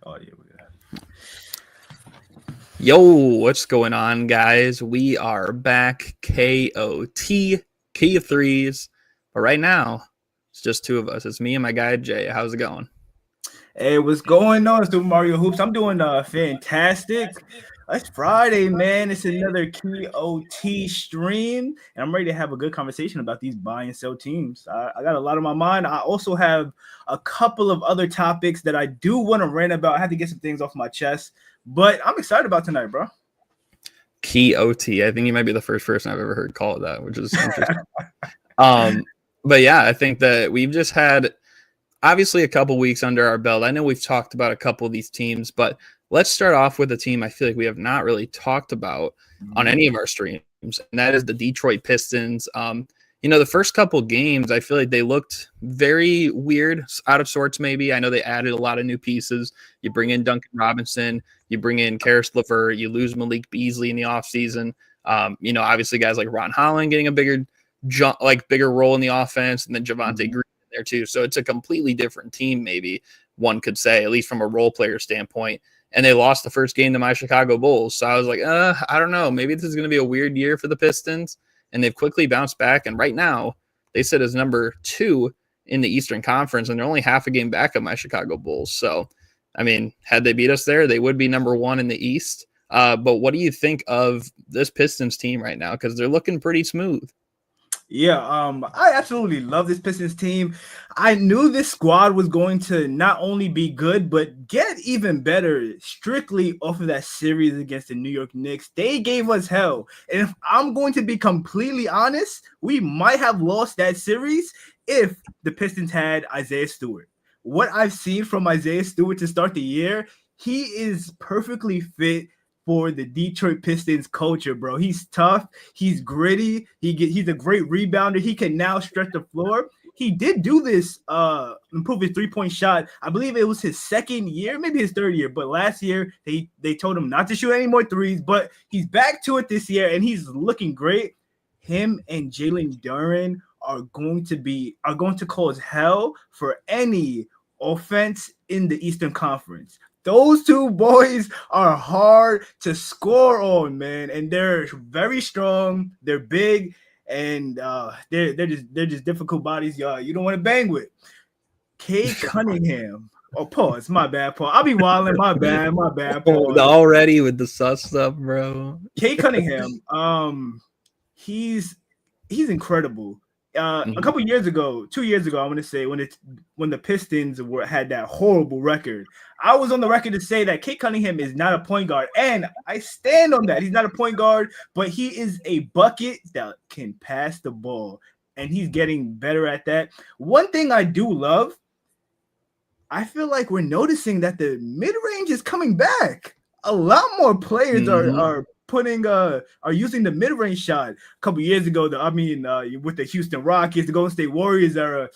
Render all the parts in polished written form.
Oh yeah, we got. Yo, what's going on, guys? We are back. KOT, Key of Threes. But right now, it's just two of us. It's me and my guy, Jay. How's it going? Hey, what's going on, Super Mario Hoops? I'm doing fantastic. It's Friday, man. It's another Key OT stream, and I'm ready to have a good conversation about these buy and sell teams. I got a lot on my mind. I also have a couple of other topics that I do want to rant about. I had to get some things off my chest, but I'm excited about tonight, bro. Key OT. I think you might be the first person I've ever heard call it that, which is interesting. But yeah, I think that we've just had obviously a couple weeks under our belt. I know we've talked about a couple of these teams, but let's start off with a team I feel like we have not really talked about on any of our streams, and that is the Detroit Pistons. The first couple games, I feel like they looked very weird, out of sorts maybe. I know they added a lot of new pieces. You bring in Duncan Robinson, you bring in Karis LeVert, you lose Malik Beasley in the offseason. Obviously guys like Ron Holland getting a bigger role in the offense, and then Javonte Green there too. So it's a completely different team, maybe one could say, at least from a role player standpoint. And they lost the first game to my Chicago Bulls. So I was like, I don't know. Maybe this is going to be a weird year for the Pistons. And they've quickly bounced back. And right now, they sit as number 2 in the Eastern Conference, and they're only half a game back of my Chicago Bulls. So, I mean, had they beat us there, they would be number 1 in the East. But what do you think of this Pistons team right now? Because they're looking pretty smooth. Yeah, I absolutely love this Pistons team. I knew this squad was going to not only be good, but get even better strictly off of that series against the New York Knicks. They gave us hell. And if I'm going to be completely honest, we might have lost that series if the Pistons had Isaiah Stewart. What I've seen from Isaiah Stewart to start the year, he is perfectly fit for the Detroit Pistons culture, bro. He's tough. He's gritty. He's a great rebounder. He can now stretch the floor. He did do this, improve his three-point shot. I believe it was his second year, maybe his third year. But last year, they told him not to shoot any more threes. But he's back to it this year, and he's looking great. Him and Jalen Duren are going to cause hell for any offense in the Eastern Conference. Those two boys are hard to score on, man, and they're very strong. They're big, and they're just difficult bodies, y'all. You don't want to bang with. Cade Cunningham. Oh, pause. My bad, Paul. I'll be wilding. My bad, Paul. Already with the sus stuff, bro. Cade Cunningham. He's incredible. A couple years ago, 2 years ago, I want to say when the Pistons had that horrible record, I was on the record to say that Cade Cunningham is not a point guard, and I stand on that. He's not a point guard, but he is a bucket that can pass the ball, and he's getting better at that. One thing I do love, I feel like we're noticing that the mid-range is coming back. A lot more players are using the mid-range shot. A couple years ago, with the Houston Rockets, the Golden State Warriors are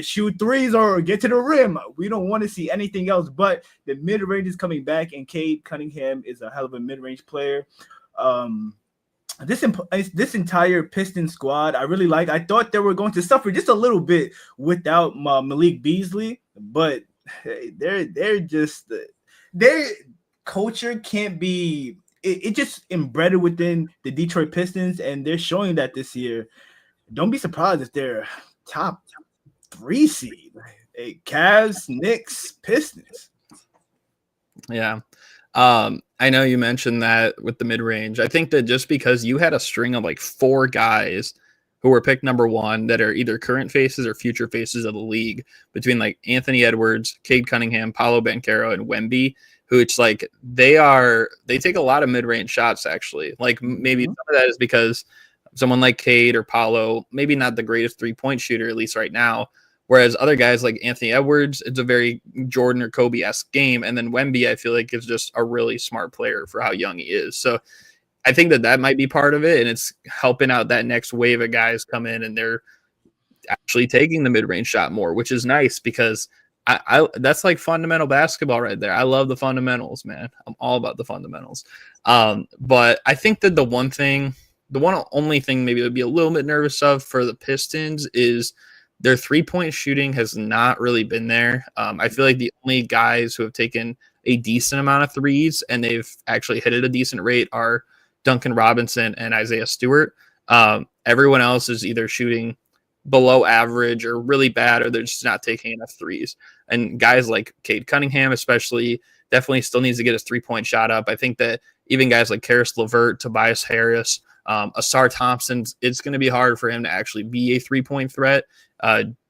shoot threes or get to the rim. We don't want to see anything else, but the mid-range is coming back, and Cade Cunningham is a hell of a mid-range player. This entire Piston squad, I really like. I thought they were going to suffer just a little bit without Malik Beasley, but they're just their culture can't be. It just embedded within the Detroit Pistons, and they're showing that this year. Don't be surprised if they're top 3 seed. Hey, Cavs, Knicks, Pistons. Yeah. I know you mentioned that with the mid-range. I think that just because you had a string of like 4 guys who were picked number 1 that are either current faces or future faces of the league, between like Anthony Edwards, Cade Cunningham, Paolo Banchero, and Wemby, who it's like they take a lot of mid-range shots, actually. Like maybe some of that is because someone like Cade or Paolo, maybe not the greatest three-point shooter, at least right now. Whereas other guys like Anthony Edwards, it's a very Jordan or Kobe-esque game. And then Wemby, I feel like, is just a really smart player for how young he is. So I think that might be part of it. And it's helping out that next wave of guys come in, and they're actually taking the mid-range shot more, which is nice because I that's like fundamental basketball right there. I love the fundamentals, man. I'm all about the fundamentals. But I think that the one only thing maybe I'd be a little bit nervous of for the Pistons is their 3-point shooting has not really been there. I feel like the only guys who have taken a decent amount of threes and they've actually hit at a decent rate are Duncan Robinson and Isaiah Stewart. Everyone else is either shooting below average or really bad, or they're just not taking enough threes. And guys like Cade Cunningham, especially, definitely still needs to get his 3-point shot up. I think that even guys like Karis LeVert, Tobias Harris, Asar Thompson, it's going to be hard for him to actually be a 3-point threat,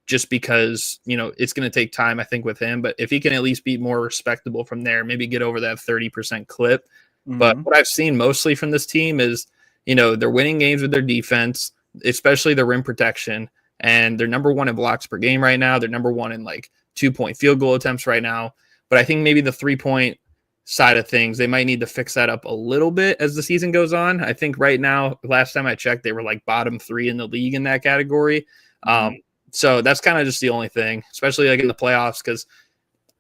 just because, it's going to take time, I think, with him. But if he can at least be more respectable from there, maybe get over that 30% clip. Mm-hmm. But what I've seen mostly from this team is, they're winning games with their defense, especially the rim protection. And they're number 1 in blocks per game right now. They're number 1 in 2-point field goal attempts right now. But I think maybe the 3-point side of things, they might need to fix that up a little bit as the season goes on. I think right now, last time I checked, they were bottom 3 in the league in that category. So that's kind of just the only thing, especially in the playoffs, because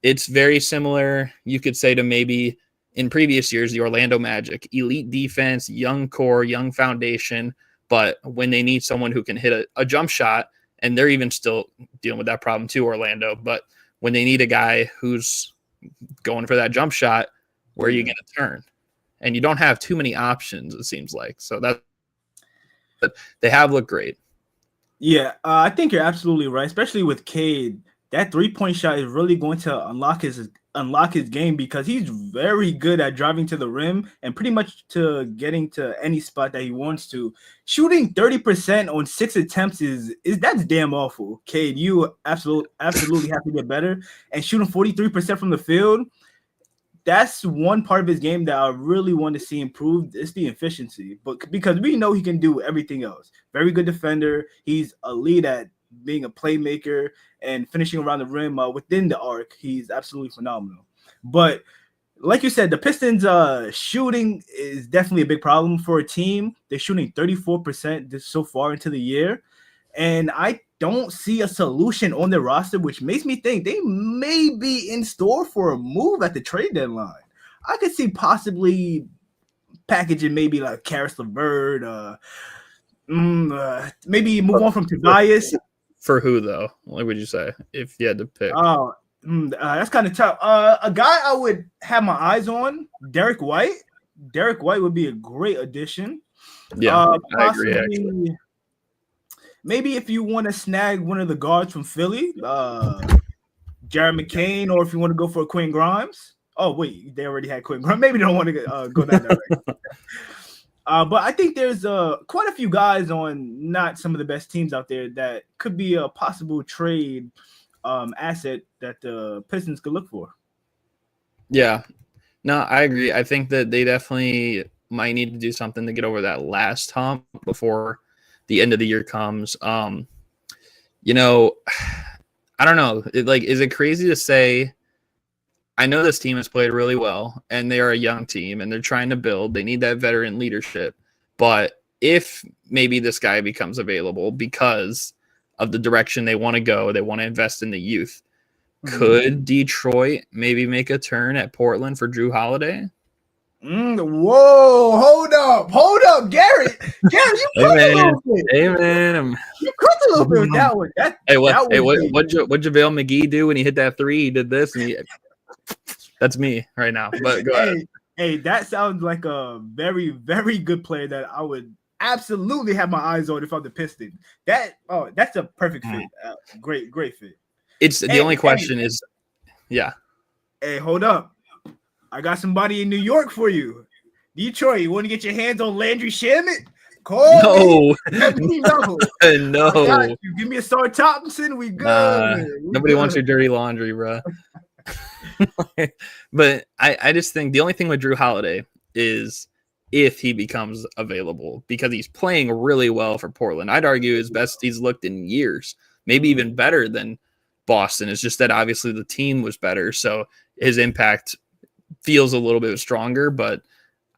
it's very similar, you could say, to maybe in previous years, the Orlando Magic. Elite defense, young core, young foundation. But when they need someone who can hit a jump shot, and they're even still dealing with that problem too, Orlando, but when they need a guy who's going for that jump shot, where are you going to turn? And you don't have too many options, it seems like. So but they have looked great. Yeah, I think you're absolutely right, especially with Cade. That 3-point shot is really going to unlock his game, because he's very good at driving to the rim and pretty much to getting to any spot that he wants to. Shooting 30% on 6 attempts is that's damn awful. Cade, you absolutely have to get better. And shooting 43% from the field, that's one part of his game that I really want to see improved. It's the efficiency, but because we know he can do everything else. Very good defender. He's elite at being a playmaker and finishing around the rim within the arc. He's absolutely phenomenal. But like you said, the Pistons shooting is definitely a big problem for a team. They're shooting 34% so far into the year. And I don't see a solution on their roster, which makes me think they may be in store for a move at the trade deadline. I could see possibly packaging maybe Karis LeVert, maybe move on from Tobias. For who, though? What would you say if you had to pick? That's kind of tough. A guy I would have my eyes on, Derek White. Derek White would be a great addition. Yeah, I agree, actually. Maybe if you want to snag one of the guards from Philly, Jared McCain, or if you want to go for Quentin Grimes. Oh, wait, they already had Quentin Grimes. Maybe they don't want to go that direction. But I think there's quite a few guys on not some of the best teams out there that could be a possible trade asset that the Pistons could look for. Yeah. No, I agree. I think that they definitely might need to do something to get over that last hump before the end of the year comes. I don't know. Is it crazy to say? I know this team has played really well, and they are a young team, and they're trying to build. They need that veteran leadership. But if maybe this guy becomes available because of the direction they want to go, they want to invest in the youth, could Detroit maybe make a turn at Portland for Jrue Holiday? Whoa, hold up, Garrett. Garrett, you cooked a little bit. Hey, man. You cooked a little bit with that one. What'd JaVale McGee do when he hit that 3? He did this, and that's me right now. But go ahead. Hey, that sounds like a very, very good player that I would absolutely have my eyes on if I'm the Pistons. That's a perfect fit. Great fit. It's the only question is, yeah. Hey, hold up. I got somebody in New York for you. Detroit, you want to get your hands on Landry Shamet? No. Let me know. No. You give me a Star Thompson, we good. Nobody wants your dirty laundry, bro. But I just think the only thing with Jrue Holiday is if he becomes available, because he's playing really well for Portland. I'd argue his best he's looked in years, maybe even better than Boston. It's just that obviously the team was better, so his impact feels a little bit stronger. But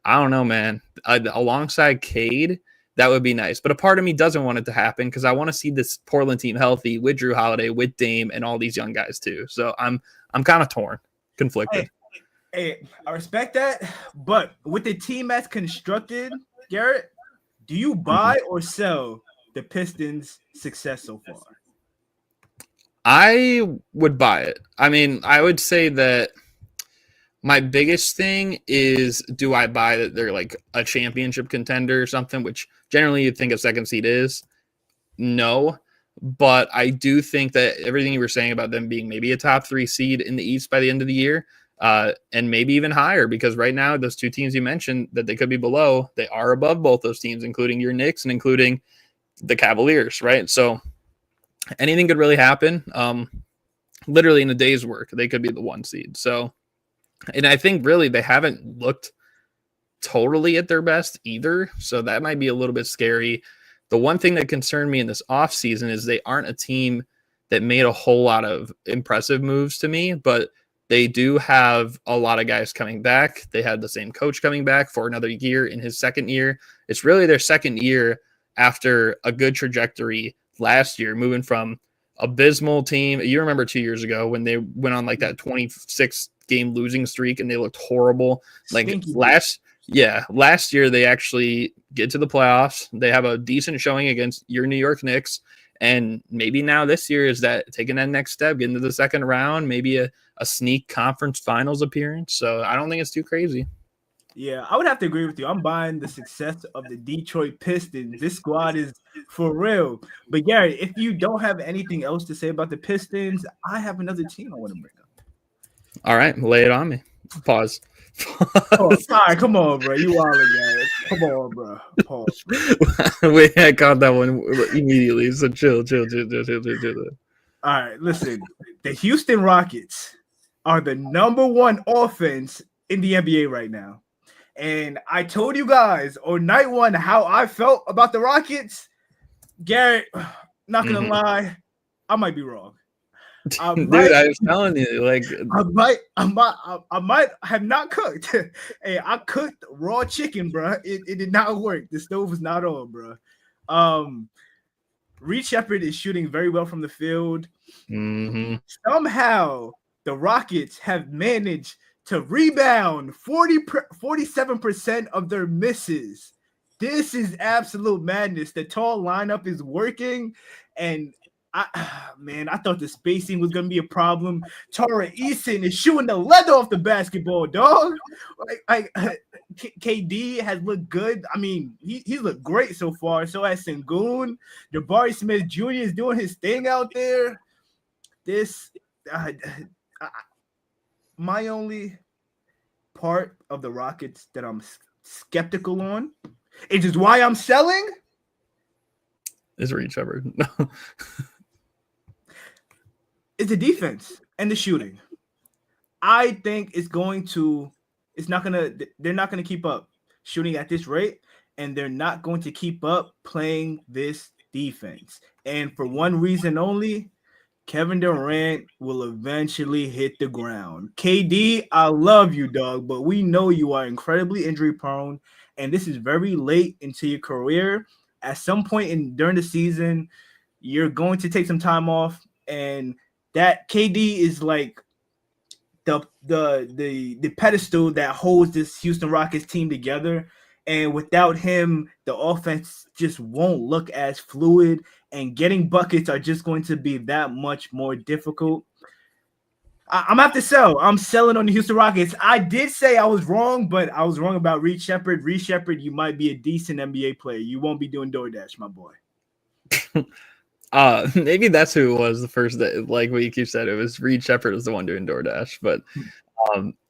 I don't know, man. Alongside Cade, that would be nice. But a part of me doesn't want it to happen because I want to see this Portland team healthy with Jrue Holiday, with Dame, and all these young guys too. So I'm kind of torn, conflicted. Hey, I respect that. But with the team that's constructed, Garrett, do you buy or sell the Pistons' success so far? I would buy it. I mean, I would say that my biggest thing is, do I buy that they're like a championship contender or something, which generally you'd think a second seed is? No. But I do think that everything you were saying about them being maybe a top 3 seed in the East by the end of the year, and maybe even higher, because right now those two teams you mentioned that they could be below, they are above both those teams, including your Knicks and including the Cavaliers, right? So anything could really happen. Literally in a day's work, they could be the 1 seed. So, and I think really they haven't looked totally at their best either. So that might be a little bit scary. The one thing that concerned me in this offseason is they aren't a team that made a whole lot of impressive moves to me, but they do have a lot of guys coming back. They had the same coach coming back for another year in his second year. It's really their second year after a good trajectory last year, moving from abysmal team. You remember 2 years ago when they went on like that 26 game losing streak and they looked horrible. Like last year they actually get to the playoffs. They have a decent showing against your New York Knicks. And maybe now this year is that taking that next step, getting to the second round, maybe a sneak conference finals appearance. So I don't think it's too crazy. Yeah, I would have to agree with you. I'm buying the success of the Detroit Pistons. This squad is for real. But Gary, if you don't have anything else to say about the Pistons, I have another team I want to bring up. All right, lay it on me. Pause. Oh, sorry, come on, bro. You wildin', Gary. Come on, bro. Pause. Wait, I caught that one immediately. So chill. All right, listen. The Houston Rockets are the number 1 offense in the NBA right now. And I told you guys on night 1 how I felt about the Rockets. Garrett, not gonna lie, I might be wrong. I was telling you, like I might have not cooked. Hey, I cooked raw chicken, bro. It did not work. The stove was not on, bro. Reed Shepherd is shooting very well from the field. Somehow the Rockets have managed to rebound 47% of their misses. This is absolute madness. The tall lineup is working, and I thought the spacing was gonna be a problem. Tara Eason is shooting the leather off the basketball, dog. KD has looked good. I mean, he's looked great so far. So has Sengun. Jabari Smith Jr. is doing his thing out there. My only part of the Rockets that I'm skeptical on, which is why I'm selling, is Reed Shepherd. is the defense and the shooting. I think they're not gonna keep up shooting at this rate, and they're not going to keep up playing this defense. And for one reason only, Kevin Durant will eventually hit the ground. KD, I love you, dog, but we know you are incredibly injury prone, and this is very late into your career. At some point during the season, you're going to take some time off, and that KD is like the pedestal that holds this Houston Rockets team together. And without him, the offense just won't look as fluid, and getting buckets are just going to be that much more difficult. I'm gonna have to sell. I'm selling on the Houston Rockets. I did say I was wrong, but I was wrong about Reed Shepherd. Reed Shepherd, you might be a decent NBA player. You won't be doing DoorDash, my boy. Maybe that's who it was the first day. Like what you said, it was Reed Shepherd was the one doing DoorDash. But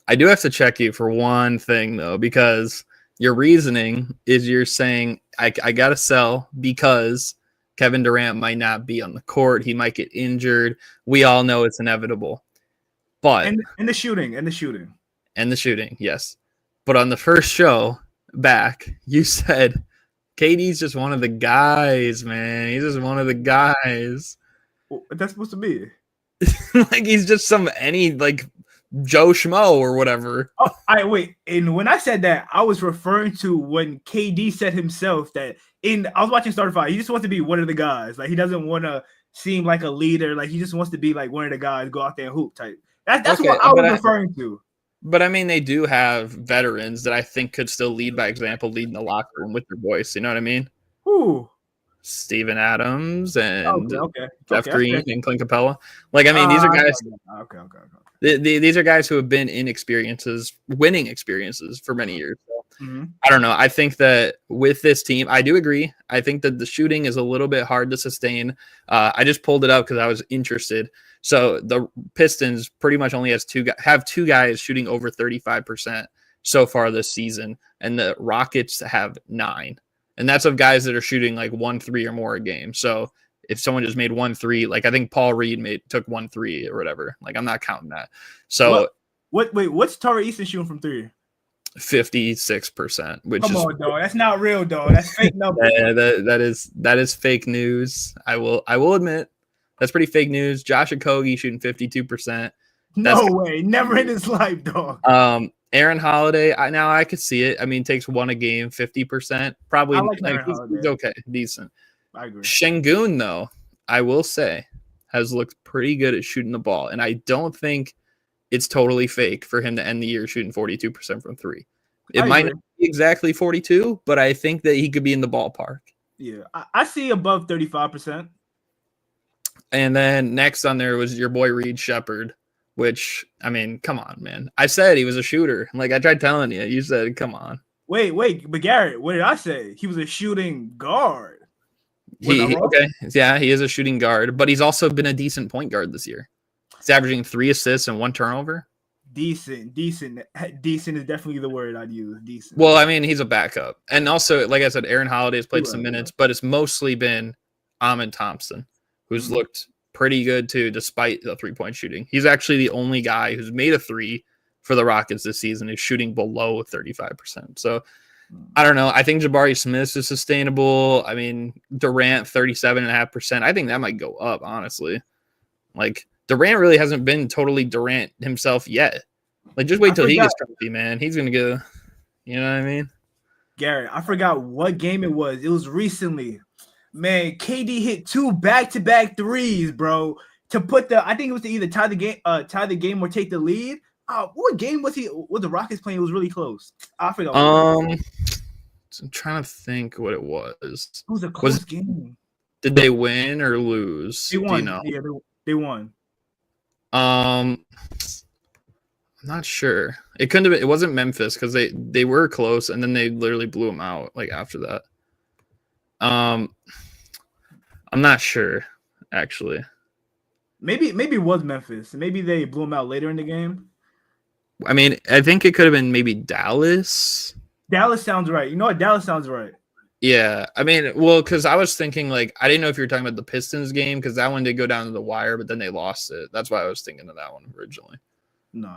I do have to check you for one thing though, because your reasoning is you're saying I gotta sell because Kevin Durant might not be on the court. He might get injured. We all know it's inevitable. But and the shooting, yes. But on the first show back, you said KD's just one of the guys, man. He's just one of the guys. What that's supposed to be? Like he's just like Joe Schmo or whatever. Oh, wait. And when I said that, I was referring to when KD said himself that I was watching Starter 5. He just wants to be one of the guys. Like he doesn't want to seem like a leader. Like he just wants to be like one of the guys, go out there and hoop type. That's okay, what I was referring to. But I mean, they do have veterans that I think could still lead by example, lead in the locker room with their voice. You know what I mean? Ooh. Steven Adams and Jeff Green and Clint Capella. Like, I mean, these are guys. These are guys who have been in winning experiences for many years. So, I don't know. I think that with this team, I do agree. I think that the shooting is a little bit hard to sustain. I just pulled it up because I was interested. So the Pistons pretty much only have two guys shooting over 35% so far this season, and the Rockets have 9. And that's of guys that are shooting like 1 3 or more a game. So if someone just made 1 3, like I think Paul Reed took 1 3 or whatever, like I'm not counting that. So what's Tari Eason shooting from 3? 56%. Which Come on, dog. That's not real, dog. That's fake number. Yeah, that is fake news. I will admit that's pretty fake news. Josh Okogie shooting 52%. No way, never in his life, dog. Aaron Holiday, I could see it. I mean, takes 1 a game, 50%. Probably he's okay, decent. I agree. Şengün, though, I will say, has looked pretty good at shooting the ball, and I don't think it's totally fake for him to end the year shooting 42% from 3. It might not be exactly 42, but I think that he could be in the ballpark. Yeah, I see above 35%. And then next on there was your boy Reed Shepherd, which, I mean, come on, man. I said he was a shooter. Like, I tried telling you. You said, come on. Wait, but Garrett, what did I say? He was a shooting guard. Okay. Yeah, he is a shooting guard, but he's also been a decent point guard this year. He's averaging 3 assists and 1 turnover. Decent is definitely the word I'd use. Decent. Well, I mean, he's a backup. And also, like I said, Aaron Holiday has played some minutes, but it's mostly been Amen Thompson, who's looked pretty good too, despite the 3-point shooting. He's actually the only guy who's made a 3 for the Rockets this season who's shooting below 35%. So I don't know. I think Jabari Smith is sustainable. I mean, Durant 37.5%. I think that might go up, honestly. Like, Durant really hasn't been totally Durant himself yet. Like, just wait till he gets healthy, man. He's gonna go. You know what I mean? Garrett, I forgot what game it was. It was recently. Man, KD hit 2 back-to-back threes, bro. To put I think it was to either tie the game or take the lead. What game was the Rockets playing? It was really close. I forgot. I'm trying to think what it was. It was a close game. Did they win or lose? They won. Do you know? Yeah, they won. I'm not sure. It couldn't have been. It wasn't Memphis because they were close and then they literally blew them out like after that. I'm not sure actually. Maybe it was Memphis. Maybe they blew them out later in the game. I mean, I think it could have been maybe Dallas. Dallas sounds right. You know what? Dallas sounds right. Yeah. I mean, well, because I was thinking, like, I didn't know if you were talking about the Pistons game because that one did go down to the wire, but then they lost it. That's why I was thinking of that one originally. No.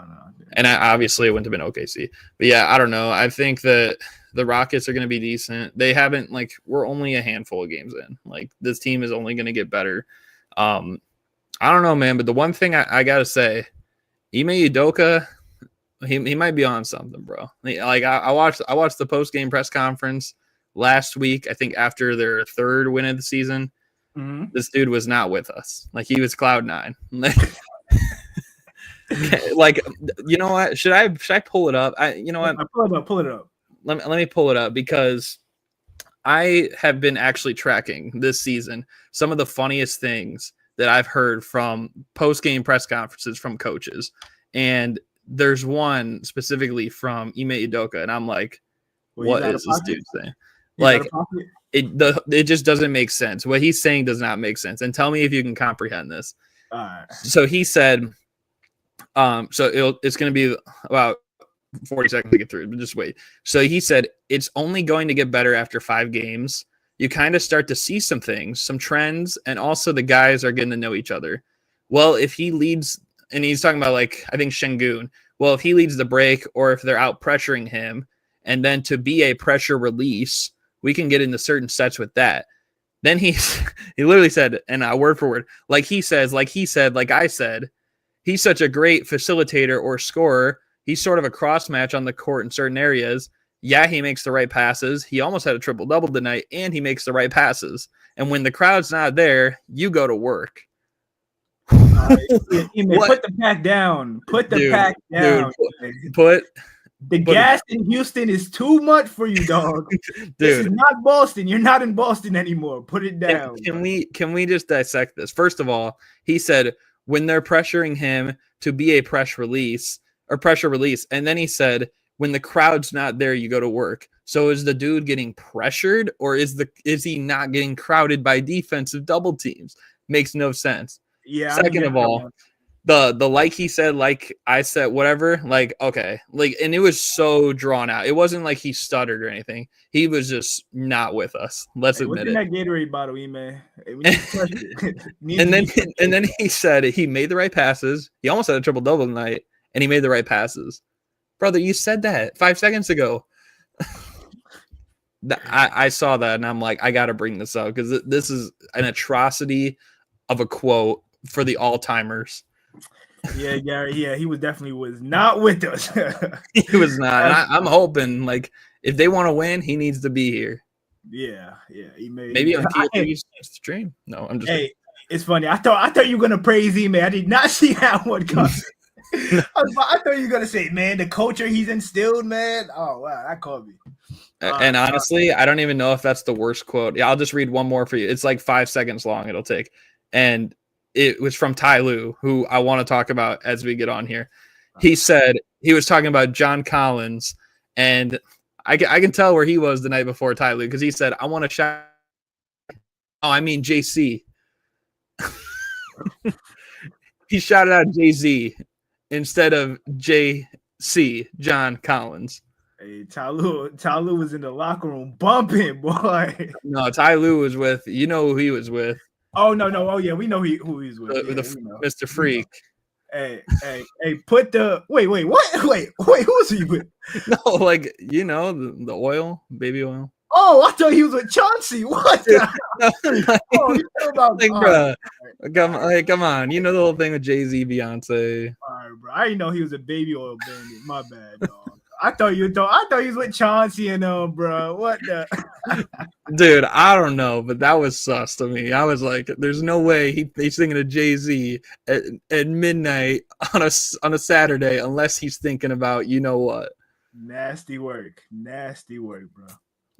And obviously it wouldn't have been OKC. But yeah, I don't know. I think that the Rockets are going to be decent. They haven't, like, we're only a handful of games in. Like, this team is only going to get better. I don't know, man, but the one thing I got to say, Ime Udoka, he might be on something, bro. Like, I watched the post-game press conference last week, I think after their 3rd win of the season. Mm-hmm. This dude was not with us. Like, he was cloud 9. Like, you know what? Should I pull it up? You know what? Pull it up. Let me pull it up because I have been actually tracking this season some of the funniest things that I've heard from post-game press conferences from coaches. And there's one specifically from Ime Udoka, and I'm like, what is this dude saying? Like, it just doesn't make sense. What he's saying does not make sense. And tell me if you can comprehend this. All right. So he said, it's going to be about 40 seconds to get through, but just wait. So he said, it's only going to get better after 5 games. You kind of start to see some things, some trends, and also the guys are getting to know each other. Well, if he leads, and he's talking about, like, I think Şengün. Well, if he leads the break or if they're out pressuring him, and then to be a pressure release, we can get into certain sets with that. Then he literally said, and word for word, like he said, like I said, he's such a great facilitator or scorer. He's sort of a cross match on the court in certain areas. Yeah, he makes the right passes. He almost had a triple-double tonight, and he makes the right passes. And when the crowd's not there, you go to work. Put the pack down. Put the pack down. The gas in Houston is too much for you, dog. Dude, this is not Boston. You're not in Boston anymore. Put it down. Can we just dissect this? First of all, he said when they're pressuring him to be a pressure release, and then he said when the crowd's not there, you go to work. So is the dude getting pressured, or is he not getting crowded by defensive double teams? Makes no sense. Yeah. Second of all, the like he said, like I said, whatever, like, okay. Like, and it was so drawn out. It wasn't like he stuttered or anything. He was just not with us. Let's admit it. That Gatorade bottle, man. And then he said he made the right passes. He almost had a triple double tonight, and he made the right passes. Brother, you said that 5 seconds ago. I saw that, and I'm like, I got to bring this up because this is an atrocity of a quote for the all-timers. Yeah, Gary. Yeah, he was not with us. He was not. And I'm hoping, like, if they want to win, he needs to be here. Yeah. He maybe on Q3 stream. No, I'm just. Hey, it's funny. I thought you were gonna praise him, man. I did not see that one coming. I thought you were gonna say, man, the culture he's instilled, man. Oh wow, that caught me. And honestly, I don't even know if that's the worst quote. Yeah, I'll just read one more for you. It's like 5 seconds long. It'll take, and it was from Ty Lue, who I want to talk about as we get on here. He said he was talking about John Collins, and I can tell where he was the night before Ty Lue because he said, "I want to shout." Oh, I mean JC. He shouted out Jay-Z instead of JC, John Collins. Hey, Ty Lue was in the locker room bumping, boy. No, Ty Lue was with, you know who he was with. Oh, no. Oh, yeah, we know who he's with. Mr. Freak. Hey, put the – wait, what? Wait, who was he with? No, like, you know, the oil, baby oil. Oh, I thought he was with Chauncey. What? No, like, oh, you know about like, bro, come on. You know the whole thing with Jay-Z, Beyonce. All right, bro. I didn't know he was a baby oil bandit. My bad, dog. I thought he was with Chauncey and bro. What the? Dude, I don't know, but that was sus to me. I was like, there's no way he's thinking of Jay-Z at midnight on a Saturday unless he's thinking about you know what. Nasty work, bro.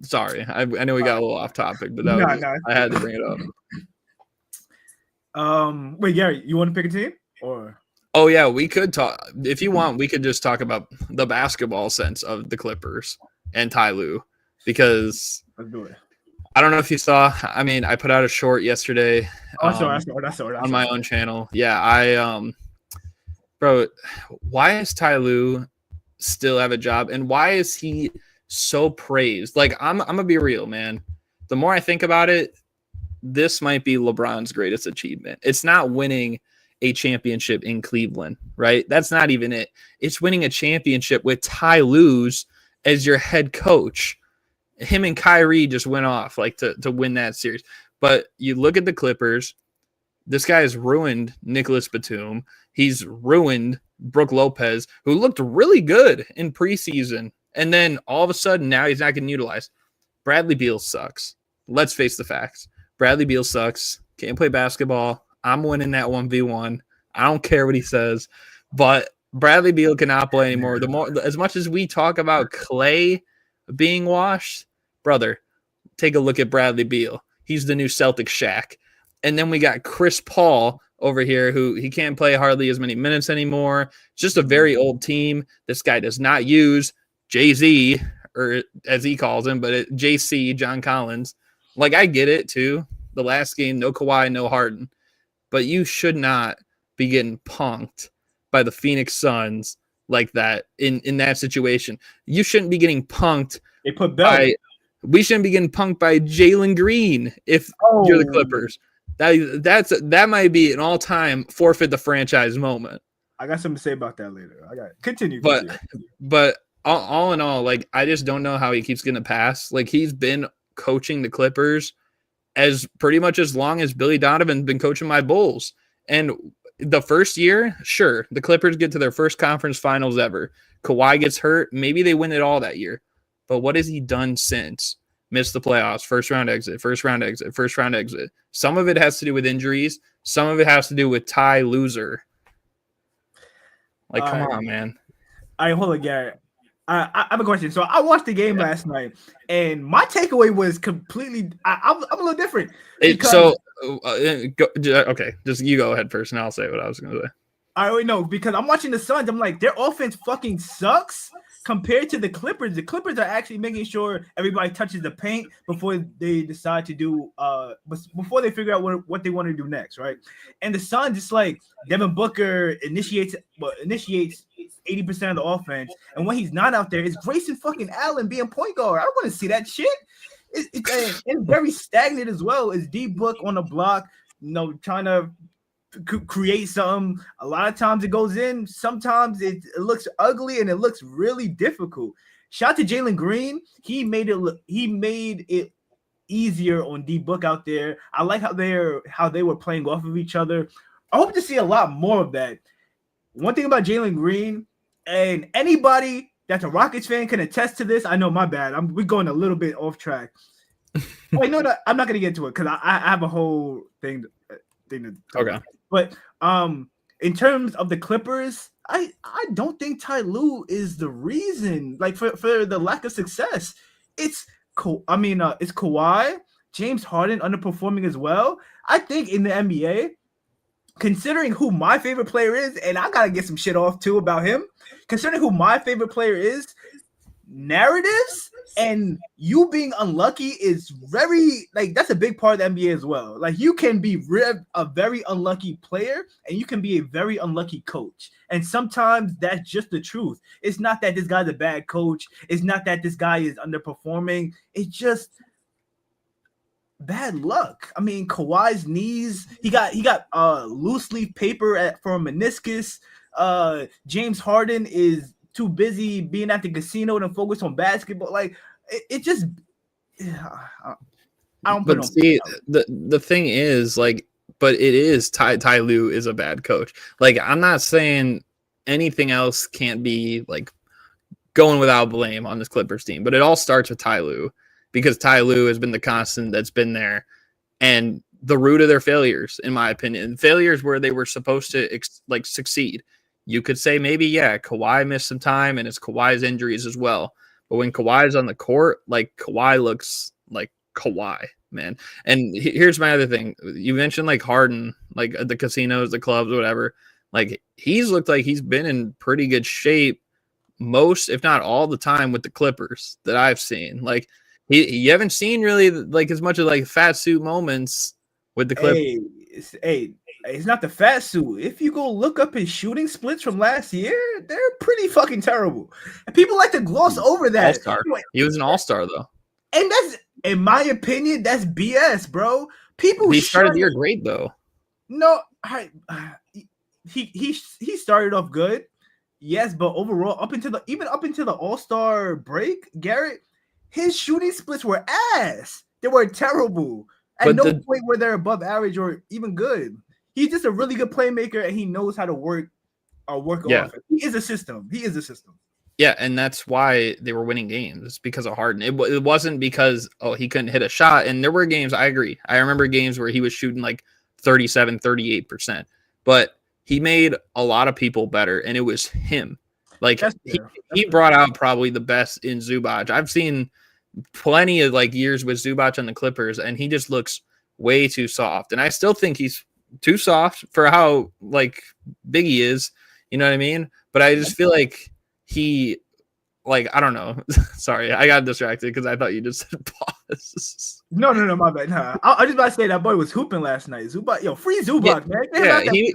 Sorry, I know we got a little off topic, but I had to bring it up. Wait, Gary, you want to pick a team or? Oh yeah, we could talk if you want. We could just talk about the basketball sense of the Clippers and Ty Lue because let's do it. I don't know if you saw. I mean, I put out a short yesterday. I saw on my own channel. Yeah, bro, why does Ty Lue still have a job, and why is he so praised? Like, I'm gonna be real, man. The more I think about it, this might be LeBron's greatest achievement. It's not winning a championship in Cleveland, right? That's not even it. It's winning a championship with Ty Lue as your head coach. Him and Kyrie just went off like to win that series. But you look at the Clippers, this guy has ruined Nicholas Batum. He's ruined Brook Lopez, who looked really good in preseason. And then all of a sudden now he's not getting utilized. Bradley Beal sucks. Let's face the facts. Bradley Beal sucks. Can't play basketball. I'm winning that 1v1. I don't care what he says. But Bradley Beal cannot play anymore. As much as we talk about Clay being washed, brother, take a look at Bradley Beal. He's the new Celtic Shaq. And then we got Chris Paul over here, who he can't play hardly as many minutes anymore. It's just a very old team. This guy does not use Jay-Z, or as he calls him, but JC, John Collins. Like, I get it, too. The last game, no Kawhi, no Harden. But you should not be getting punked by the Phoenix Suns like that in that situation. You shouldn't be getting punked. They put Bell. We shouldn't be getting punked by Jalen Green if you're the Clippers. That might be an all-time forfeit the franchise moment. I got something to say about that later. I got it. Continue. But all in all, like, I just don't know how he keeps getting a pass. Like, he's been coaching the Clippers as pretty much as long as Billy Donovan's been coaching my Bulls. And the first year, sure, the Clippers get to their first conference finals ever. Kawhi gets hurt. Maybe they win it all that year. But what has he done since? Missed the playoffs, first round exit. Some of it has to do with injuries. Some of it has to do with Ty Loser. Like, come on, man. Hold on, Gary. I have a question. So I watched the game last night, and my takeaway was completely. I'm a little different because Okay, just you go ahead first, and I'll say what I was going to say. I already know because I'm watching the Suns. I'm like, their offense fucking sucks compared to the Clippers. The Clippers are actually making sure everybody touches the paint before they decide to do before they figure out what they want to do next, right? And the Suns, it's like Devin Booker initiates 80% of the offense, and when he's not out there, it's Grayson fucking Allen being point guard. I don't want to see that shit. It's very stagnant as well. It's D Book on the block, trying to create something. A lot of times it goes in. Sometimes it looks ugly and it looks really difficult. Shout out to Jalen Green. He made it easier on D Book out there. I like how they were playing off of each other. I hope to see a lot more of that. One thing about Jalen Green, and anybody that's a Rockets fan can attest to this. I know, my bad. We're going a little bit off track. Wait, no, I'm not gonna get to it because I have a whole thing. Okay. But in terms of the Clippers, I don't think Ty Lue is the reason, like for the lack of success. It's it's Kawhi, James Harden underperforming as well. I think in the NBA, considering who my favorite player is, and I gotta get some shit off too about him, considering who my favorite player is, narratives and you being unlucky is very, like, that's a big part of the NBA as well. Like, you can be a very unlucky player and you can be a very unlucky coach, and sometimes that's just the truth. It's not that this guy's a bad coach, it's not that this guy is underperforming, it's just bad luck. I mean, Kawhi's knees, he got loose leaf paper for a meniscus. James Harden is too busy being at the casino and focus on basketball. Like, it just, I don't. But see, the thing is, like, but it is Ty Lue is a bad coach. Like, I'm not saying anything else can't be like going without blame on this Clippers team, but it all starts with Ty Lue, because Ty Lue has been the constant that's been there, and the root of their failures, in my opinion, failures where they were supposed to succeed. You could say maybe, yeah, Kawhi missed some time, and it's Kawhi's injuries as well. But when Kawhi's on the court, like, Kawhi looks like Kawhi, man. And here's my other thing. You mentioned, like, Harden, like, the casinos, the clubs, whatever. Like, he's looked like he's been in pretty good shape most, if not all the time, with the Clippers that I've seen. Like, you haven't seen really, like, as much of, like, fat suit moments with the Clippers. Hey, it's not the fat suit. If you go look up his shooting splits from last year, they're pretty fucking terrible. And people like to gloss over that. All-star. He was an all-star, though. And that's, in my opinion, that's BS, bro. He started the year great, though. No, he started off good, yes, but overall, up until the All-Star break, Garrett, his shooting splits were ass. They were terrible. At no point were they above average or even good. He's just a really good playmaker, and he knows how to work offense. He is a system. Yeah, and that's why they were winning games. It's because of Harden. It wasn't because, he couldn't hit a shot. And there were games, I agree. I remember games where he was shooting like 37, 38%. But he made a lot of people better, and it was him. Like, he brought out probably the best in Zubac. I've seen plenty of, like, years with Zubac on the Clippers, and he just looks way too soft. And I still think he's too soft for how, like, big he is. You know what I mean? But I just feel like he, like, I don't know. Sorry, I got distracted because I thought you just said pause. No, my bad. Nah. I just about to say that boy was hooping last night. Zubac, free Zubac, man. Yeah, he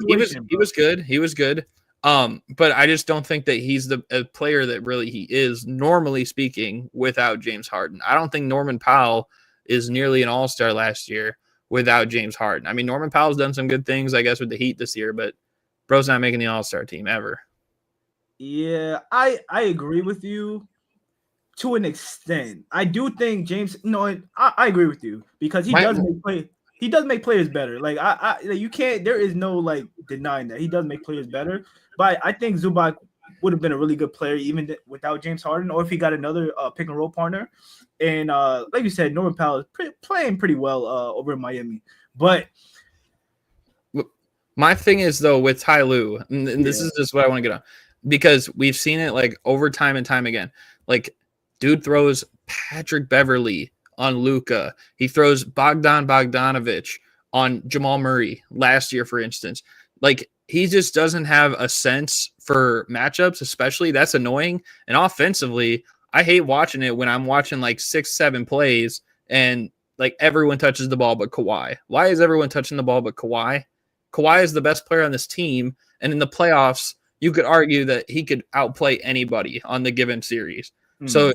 was good. He was good. But I just don't think that he's a player that really he is, normally speaking, without James Harden. I don't think Norman Powell is nearly an all-star last year without James Harden. I mean, Norman Powell's done some good things, I guess, with the Heat this year, but bro's not making the all-star team ever. Yeah, I agree with you to an extent. I do think James. No, I agree with you because he does make players better. Like, you can't. There is no, like, denying that he does make players better. But I think Zubac would have been a really good player even without James Harden, or if he got another pick and roll partner. And like you said, Norman Powell is playing pretty well over in Miami. But my thing is, though, with Ty Lue, and this is just what I want to get on. because we've seen it like over time and time again. Like, dude throws Patrick Beverly on Luka. He throws Bogdan Bogdanovic on Jamal Murray last year, for instance. Like, he just doesn't have a sense for matchups, especially. That's annoying. And offensively, I hate watching it when I'm watching like 6-7 plays and like everyone touches the ball but Kawhi. Why is everyone touching the ball but Kawhi? Kawhi is the best player on this team. And in the playoffs, you could argue that he could outplay anybody on the given series. Mm-hmm. So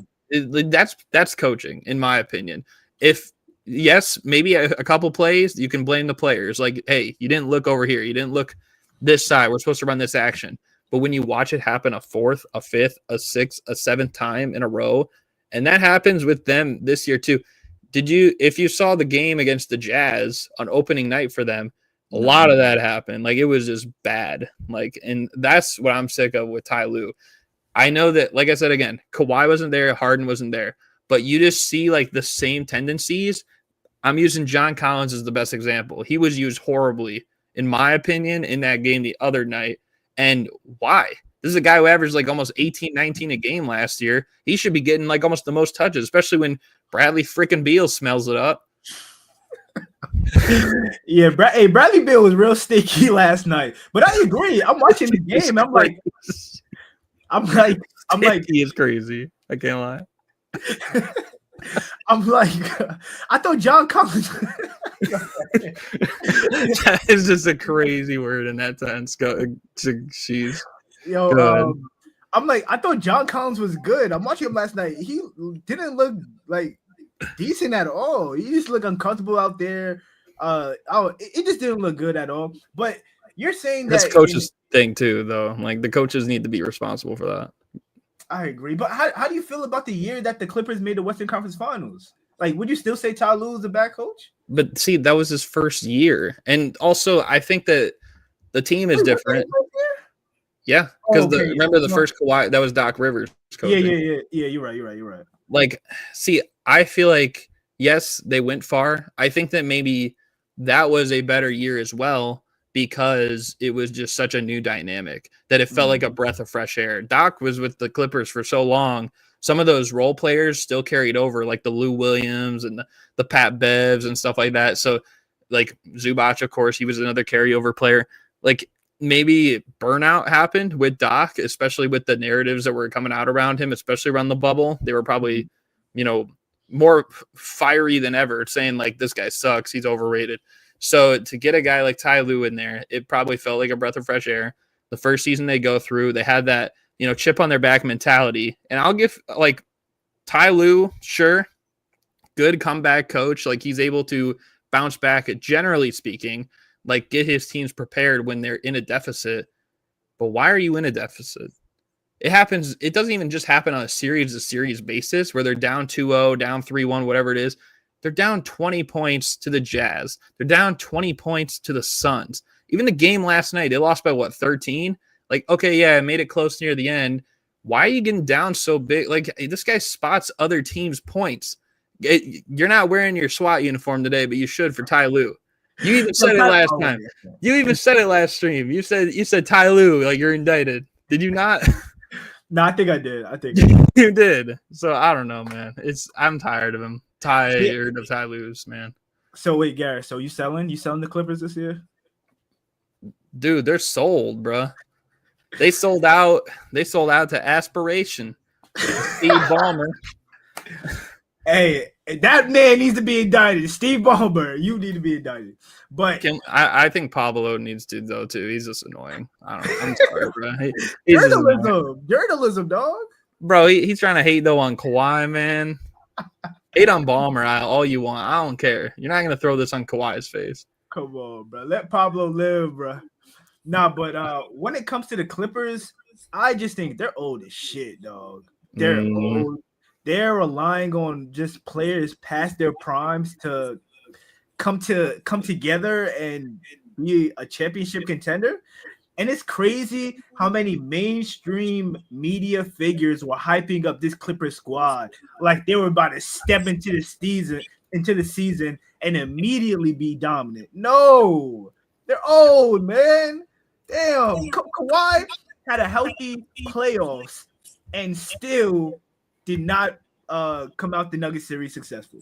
that's coaching, in my opinion. If yes, maybe a couple plays, you can blame the players. Like, hey, you didn't look over here. You didn't look this side. We're supposed to run this action. But when you watch it happen a fourth, a fifth, a sixth, a seventh time in a row, and that happens with them this year too. If you saw the game against the Jazz on opening night for them, a lot of that happened. Like, it was just bad. Like, and that's what I'm sick of with Ty Lue. I know that, like I said again, Kawhi wasn't there, Harden wasn't there, but you just see like the same tendencies. I'm using John Collins as the best example. He was used horribly, in my opinion, in that game the other night. And why? This is a guy who averaged like almost 18, 19 a game last year. He should be getting like almost the most touches, especially when Bradley freaking Beal smells it up. Yeah, Bradley Beal was real sticky last night. But I agree. I'm watching the game. I'm like, he is crazy. I can't lie. I'm like, I thought John Collins. That is just a crazy word in that sense. She's I'm like, I thought John Collins was good. I'm watching him last night. He didn't look like decent at all. He just looked uncomfortable out there. It just didn't look good at all. But you're saying that's coach's thing too, though. Like, the coaches need to be responsible for that. I agree. But how do you feel about the year that the Clippers made the Western Conference Finals? Like, would you still say Ty Lue is a bad coach? But see, that was his first year. And also, I think that the team is different. Yeah. Because remember the first Kawhi, that was Doc Rivers coaching. Yeah, you're right. Like, see, I feel like, yes, they went far. I think that maybe that was a better year as well, because it was just such a new dynamic that it felt like a breath of fresh air. Doc was with the Clippers for so long. Some of those role players still carried over, like the Lou Williams and the Pat Bevs and stuff like that. So, like, Zubac, of course, he was another carryover player. Like, maybe burnout happened with Doc, especially with the narratives that were coming out around him, especially around the bubble. They were probably, more fiery than ever, saying like, this guy sucks, he's overrated. So to get a guy like Ty Lue in there, it probably felt like a breath of fresh air. The first season they go through, they had that, chip on their back mentality. And I'll give, like, Ty Lue, sure, good comeback coach. Like, he's able to bounce back, generally speaking, like, get his teams prepared when they're in a deficit. But why are you in a deficit? It happens. It doesn't even just happen on a series basis where they're down 2-0, down 3-1, whatever it is. They're down 20 points to the Jazz. They're down 20 points to the Suns. Even the game last night, they lost by 13? Like, okay, yeah, I made it close near the end. Why are you getting down so big? Like, this guy spots other teams' points. You're not wearing your SWAT uniform today, but you should for Ty Lue. You even said it last time. You even said it last stream. You said Ty Lue, like, you're indicted. Did you not? No, I think I did. You did. So I don't know, man. I'm tired of him. Tired of Ty Lue's, man. So wait, Garrett. So you selling the Clippers this year? Dude, they're sold, bro. They sold out. They sold out to aspiration. Steve Ballmer. Hey, that man needs to be indicted. Steve Ballmer, you need to be indicted. But I think Pablo needs to, though, too. He's just annoying. I don't know. I'm sorry, bro. Journalism, dog. Bro, he's trying to hate, though, on Kawhi, man. Hate on Ballmer all you want. I don't care. You're not going to throw this on Kawhi's face. Come on, bro. Let Pablo live, bro. Nah, but when it comes to the Clippers, I just think they're old as shit, dog. They're old. They're relying on just players past their primes to come together and be a championship contender. And it's crazy how many mainstream media figures were hyping up this Clippers squad like they were about to step into the season and immediately be dominant. No, they're old, man. Damn, Kawhi. had a healthy playoffs and still did not come out the Nuggets series successful.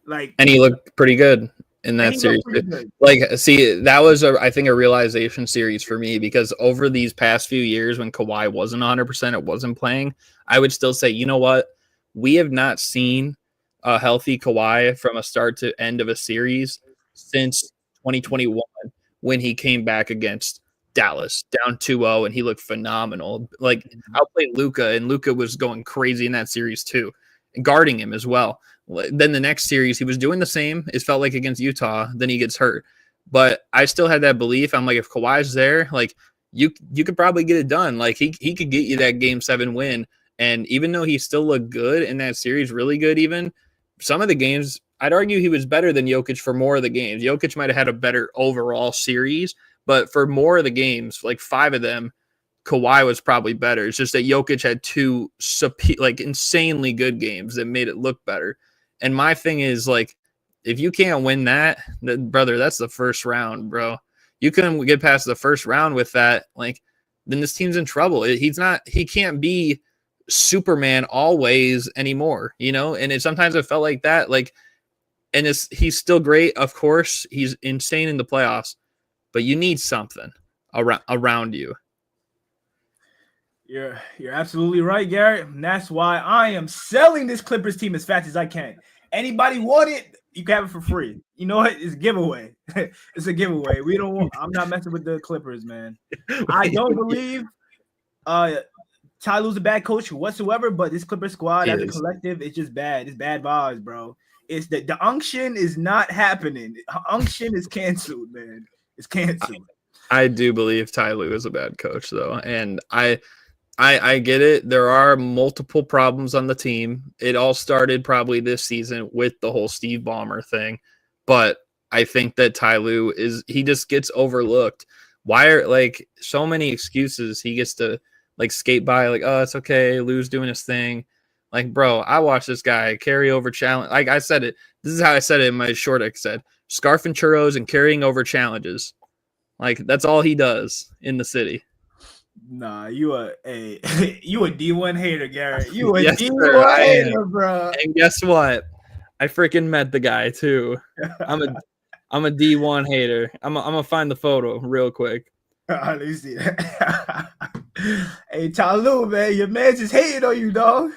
Like, and he looked pretty good in that series. Like, see, that was I think a realization series for me, because over these past few years when Kawhi wasn't 100%, it wasn't playing, I would still say, you know what? We have not seen a healthy Kawhi from a start to end of a series since 2021 when he came back against Dallas down 2-0 and he looked phenomenal. Like, outplayed Luka, and Luka was going crazy in that series too, and guarding him as well. Then the next series, he was doing the same. It felt like against Utah. Then he gets hurt. But I still had that belief. I'm like, if Kawhi's there, like, you could probably get it done. Like, he could get you that Game 7 win. And even though he still looked good in that series, really good even, some of the games, I'd argue he was better than Jokic for more of the games. Jokic might have had a better overall series, but for more of the games, like 5 of them, Kawhi was probably better. It's just that Jokic had 2 like insanely good games that made it look better. And my thing is, like, if you can't win that, then, brother, that's the first round, bro. You couldn't get past the first round with that, like, then this team's in trouble. He can't be Superman always anymore, you know? And sometimes it felt like that, like, and he's still great, of course. He's insane in the playoffs, but you need something around you. You're absolutely right, Garrett. And that's why I am selling this Clippers team as fast as I can. Anybody want it, you can have it for free. You know what? It's a giveaway. It's a giveaway. I'm not messing with the Clippers, man. I don't believe Ty Lue's a bad coach whatsoever, but this Clipper squad as a collective, it's just bad. It's bad vibes, bro. It's the unction is not happening. Unction is canceled, man. It's canceled. I do believe Ty Lue is a bad coach, though, and I get it. There are multiple problems on the team. It all started probably this season with the whole Steve Ballmer thing, but I think that Ty Lue he just gets overlooked. Why are, like, so many excuses he gets to, like, skate by, like, oh, it's okay, Lue's doing his thing. Like, bro, I watched this guy carry over challenge. Like I said it. This is how I said it in my short. I said scarf and churros and carrying over challenges. Like, that's all he does in the city. Nah, you a D1 hater, Garrett. You a yes, D1 hater, bro. And guess what? I freaking met the guy too. I'm a D1 hater. I'm gonna find the photo real quick. Let me see that. Hey, Ty Lue, man, your man's just hating on you, dog.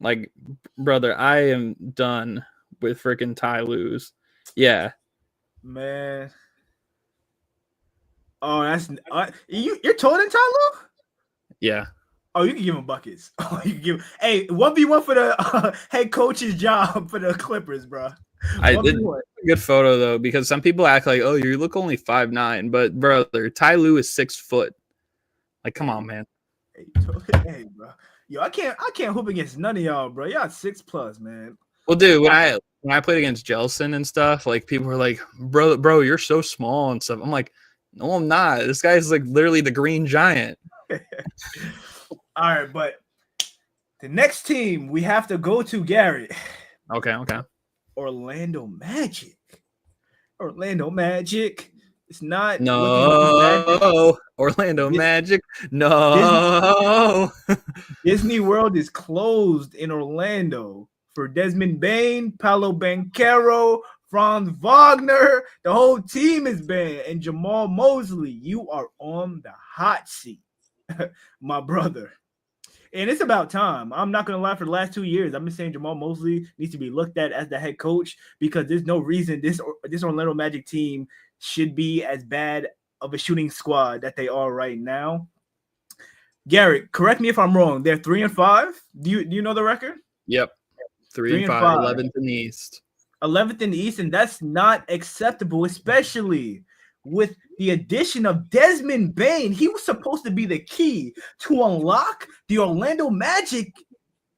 Like, brother, I am done with freaking Ty Lue's. Yeah, man. Oh, that's you're taller than Ty Lue? Yeah. Oh, you can give him buckets. Oh, you can give. Hey, 1v1 for the head coach's job for the Clippers, bro. I did a good photo though, because some people act like, oh, you look only 5'9", but brother, Ty Lue is 6 foot. Like, come on, man. Hey, bro. Yo, I can't hoop against none of y'all, bro. Y'all 6+, man. Well, dude, when I played against Jelson and stuff, like, people were like, bro, you're so small and stuff. I'm like, no, I'm not. This guy's like literally the Green Giant. All right, but the next team we have to go to, Garrett. Okay. Orlando Magic. Orlando Magic. It's not. No. Orlando Magic. No. Disney World is closed in Orlando for Desmond Bane, Paolo Banchero, Franz Wagner. The whole team is banned. And Jamal Mosley, you are on the hot seat, my brother. And it's about time. I'm not going to lie, for the last 2 years, I've been saying Jamal Mosley needs to be looked at as the head coach, because there's no reason this Orlando Magic team should be as bad of a shooting squad that they are right now. Garrett, correct me if I'm wrong. They're 3-5. Do you know the record? Yep. 3-5, 11th in the East. 11th in the East, and that's not acceptable, especially with the addition of Desmond Bane. He was supposed to be the key to unlock the Orlando Magic,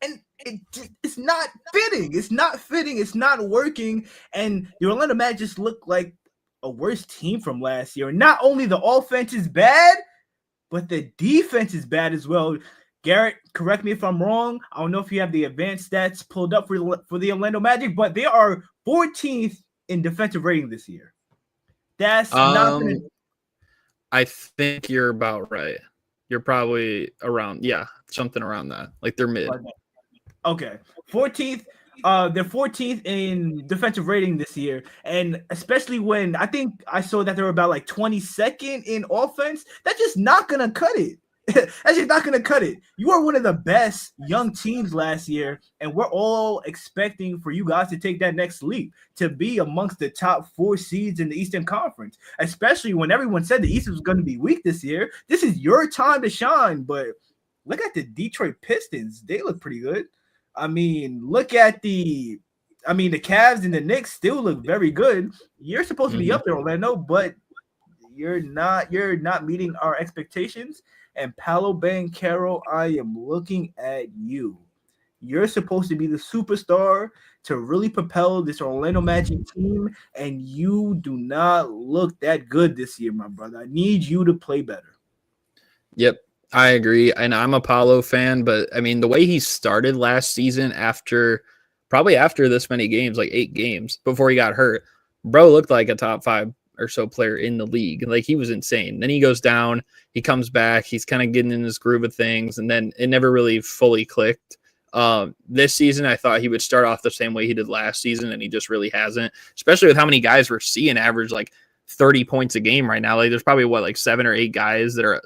and it's not fitting. It's not fitting. It's not working, and the Orlando Magic just look like a worse team from last year. Not only the offense is bad, but the defense is bad as well. Garrett, correct me if I'm wrong. I don't know if you have the advanced stats pulled up for the Orlando Magic, but they are 14th in defensive rating this year. That's not gonna... I think you're about right. you're probably around, something around that. Like they're mid. Okay. 14th. They're 14th in defensive rating this year. And especially when I think I saw that they were about like 22nd in offense, that's just not gonna cut it. That's just not gonna cut it. You are one of the best young teams last year, and we're all expecting for you guys to take that next leap to be amongst the top 4 seeds in the Eastern Conference. Especially when everyone said the East was going to be weak this year. This is your time to shine. But look at the Detroit Pistons; they look pretty good. I mean, look at the Cavs and the Knicks still look very good. You're supposed to be up there, Orlando, but you're not meeting our expectations. And Paolo Banchero, I am looking at you. You're supposed to be the superstar to really propel this Orlando Magic team, and you do not look that good this year, my brother. I need you to play better. Yep, I agree. And I'm a Paolo fan, but I mean, the way he started last season probably after this many games, like 8 games before he got hurt, bro looked like a top 5 or so player in the league. Like he was insane. Then he goes down, he comes back, he's kind of getting in his groove of things, and then it never really fully clicked. This season, I thought he would start off the same way he did last season, and he just really hasn't, especially with how many guys we're seeing average like 30 points a game right now. Like there's probably like 7 or 8 guys that are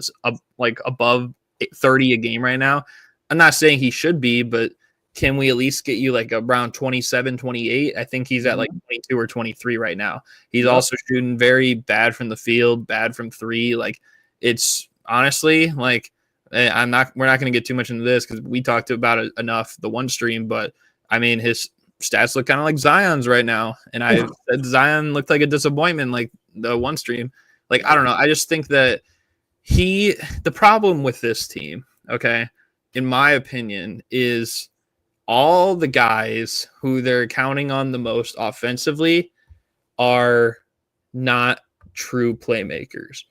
like above 30 a game right now. I'm not saying he should be, but can we at least get you like around 27, 28? I think he's at like 22 or 23 right now. He's also shooting very bad from the field, bad from 3. Like it's honestly like we're not going to get too much into this because we talked about it enough, the one stream, but I mean, his stats look kind of like Zion's right now. And I said Zion looked like a disappointment, like the one stream. Like, I don't know. I just think that the problem with this team, okay, in my opinion, is all the guys who they're counting on the most offensively are not true playmakers.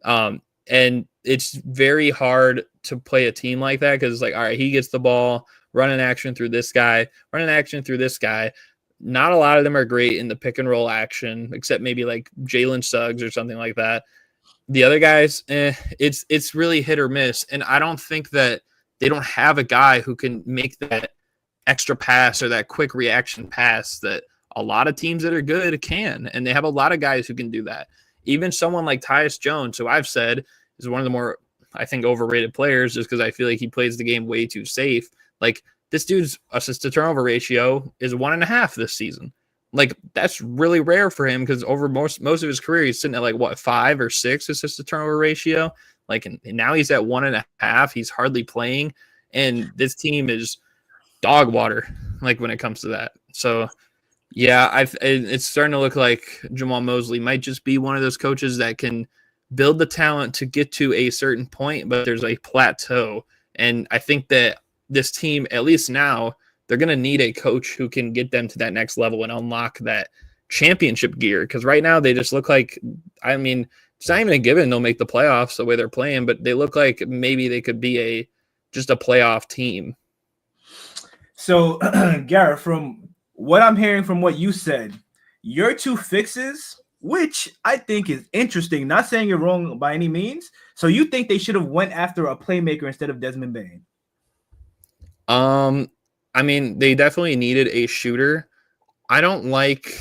And it's very hard to play a team like that because it's like, all right, he gets the ball, running action through this guy, running action through this guy. Not a lot of them are great in the pick and roll action, except maybe like Jalen Suggs or something like that. The other guys, it's really hit or miss. And I don't think that they don't have a guy who can make that extra pass or that quick reaction pass that a lot of teams that are good can. And they have a lot of guys who can do that. Even someone like Tyus Jones, who I've said is one of the more, I think, overrated players just because I feel like he plays the game way too safe. Like this dude's assist to turnover ratio is 1.5 this season. Like that's really rare for him because over most of his career, he's sitting at like 5 or 6 assist to turnover ratio. Like, and now he's at 1.5. He's hardly playing. And this team is dog water, like when it comes to that. So yeah, it's starting to look like Jamal Mosley might just be one of those coaches that can build the talent to get to a certain point, but there's a plateau. And I think that this team, at least now, they're going to need a coach who can get them to that next level and unlock that championship gear. Because right now they just look like, I mean, it's not even a given they'll make the playoffs the way they're playing, but they look like maybe they could be just a playoff team. So, Garrett, from what I'm hearing from what you said, your 2 fixes, which I think is interesting, not saying you're wrong by any means. So you think they should have went after a playmaker instead of Desmond Bane? I mean, they definitely needed a shooter. I don't like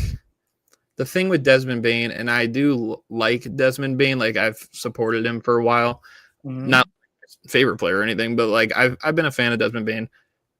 the thing with Desmond Bane, and I do like Desmond Bane. Like I've supported him for a while. Not my favorite player or anything, but like I've been a fan of Desmond Bane.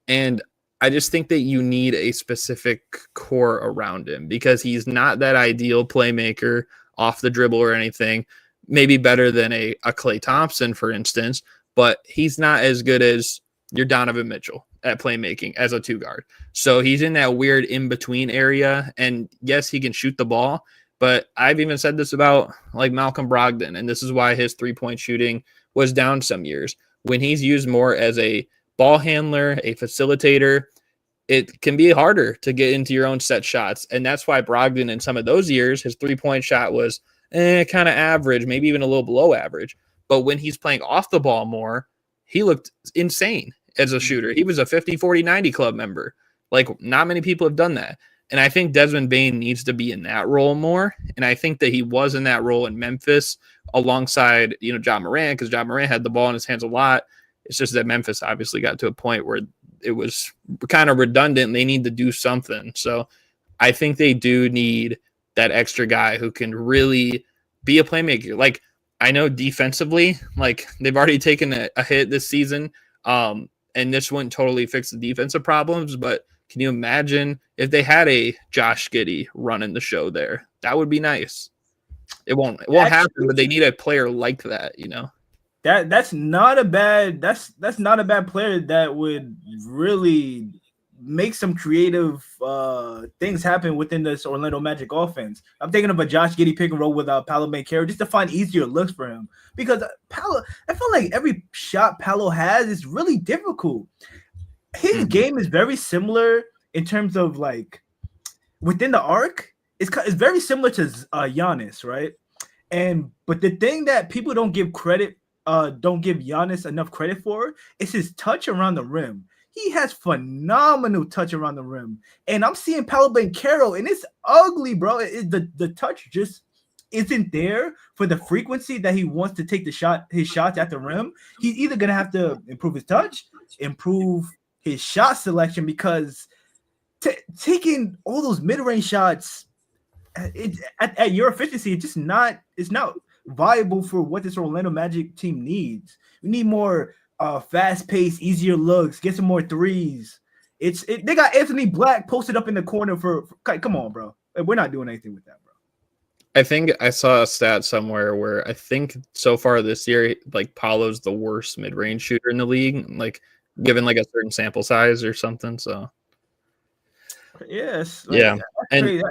And I just think that you need a specific core around him because he's not that ideal playmaker off the dribble or anything. Maybe better than a Klay Thompson, for instance, but he's not as good as your Donovan Mitchell at playmaking as a 2 guard. So he's in that weird in-between area. And yes, he can shoot the ball, but I've even said this about like Malcolm Brogdon, and this is why his 3-point shooting was down some years. When he's used more as a ball handler, a facilitator, it can be harder to get into your own set shots. And that's why Brogdon in some of those years, his 3-point shot was kind of average, maybe even a little below average. But when he's playing off the ball more, he looked insane as a shooter. He was a 50, 40, 90 club member. Like not many people have done that. And I think Desmond Bane needs to be in that role more. And I think that he was in that role in Memphis alongside, Ja Morant, because Ja Morant had the ball in his hands a lot. It's just that Memphis obviously got to a point where it was kind of redundant. They need to do something. So I think they do need that extra guy who can really be a playmaker. Like, I know defensively, like they've already taken a hit this season, and this wouldn't totally fix the defensive problems, but can you imagine if they had a Josh Giddey running the show there? That would be nice. It won't happen, but they need a player like that, That's not a bad player that would really make some creative things happen within this Orlando Magic offense. I'm thinking of a Josh Giddey pick and roll with Paolo Banchero just to find easier looks for him, because Paolo, I feel like every shot Paolo has is really difficult. His game is very similar in terms of like within the arc. It's very similar to Giannis, right? But the thing that people don't give Giannis enough credit for is his touch around the rim. He has phenomenal touch around the rim, and I'm seeing Paolo Banchero, and it's ugly, bro. The touch just isn't there for the frequency that he wants to take his shots at the rim. He's either gonna have to improve his touch, improve his shot selection, because taking all those mid-range shots at your efficiency, it's not viable for what this Orlando Magic team needs. We need more fast-paced, easier looks, get some more threes. They got Anthony Black posted up in the corner for come on, bro. We're not doing anything with that, bro. I think I saw a stat somewhere where I think so far this year, like Paolo's the worst mid-range shooter in the league, like given like a certain sample size or something. So yes, yeah. And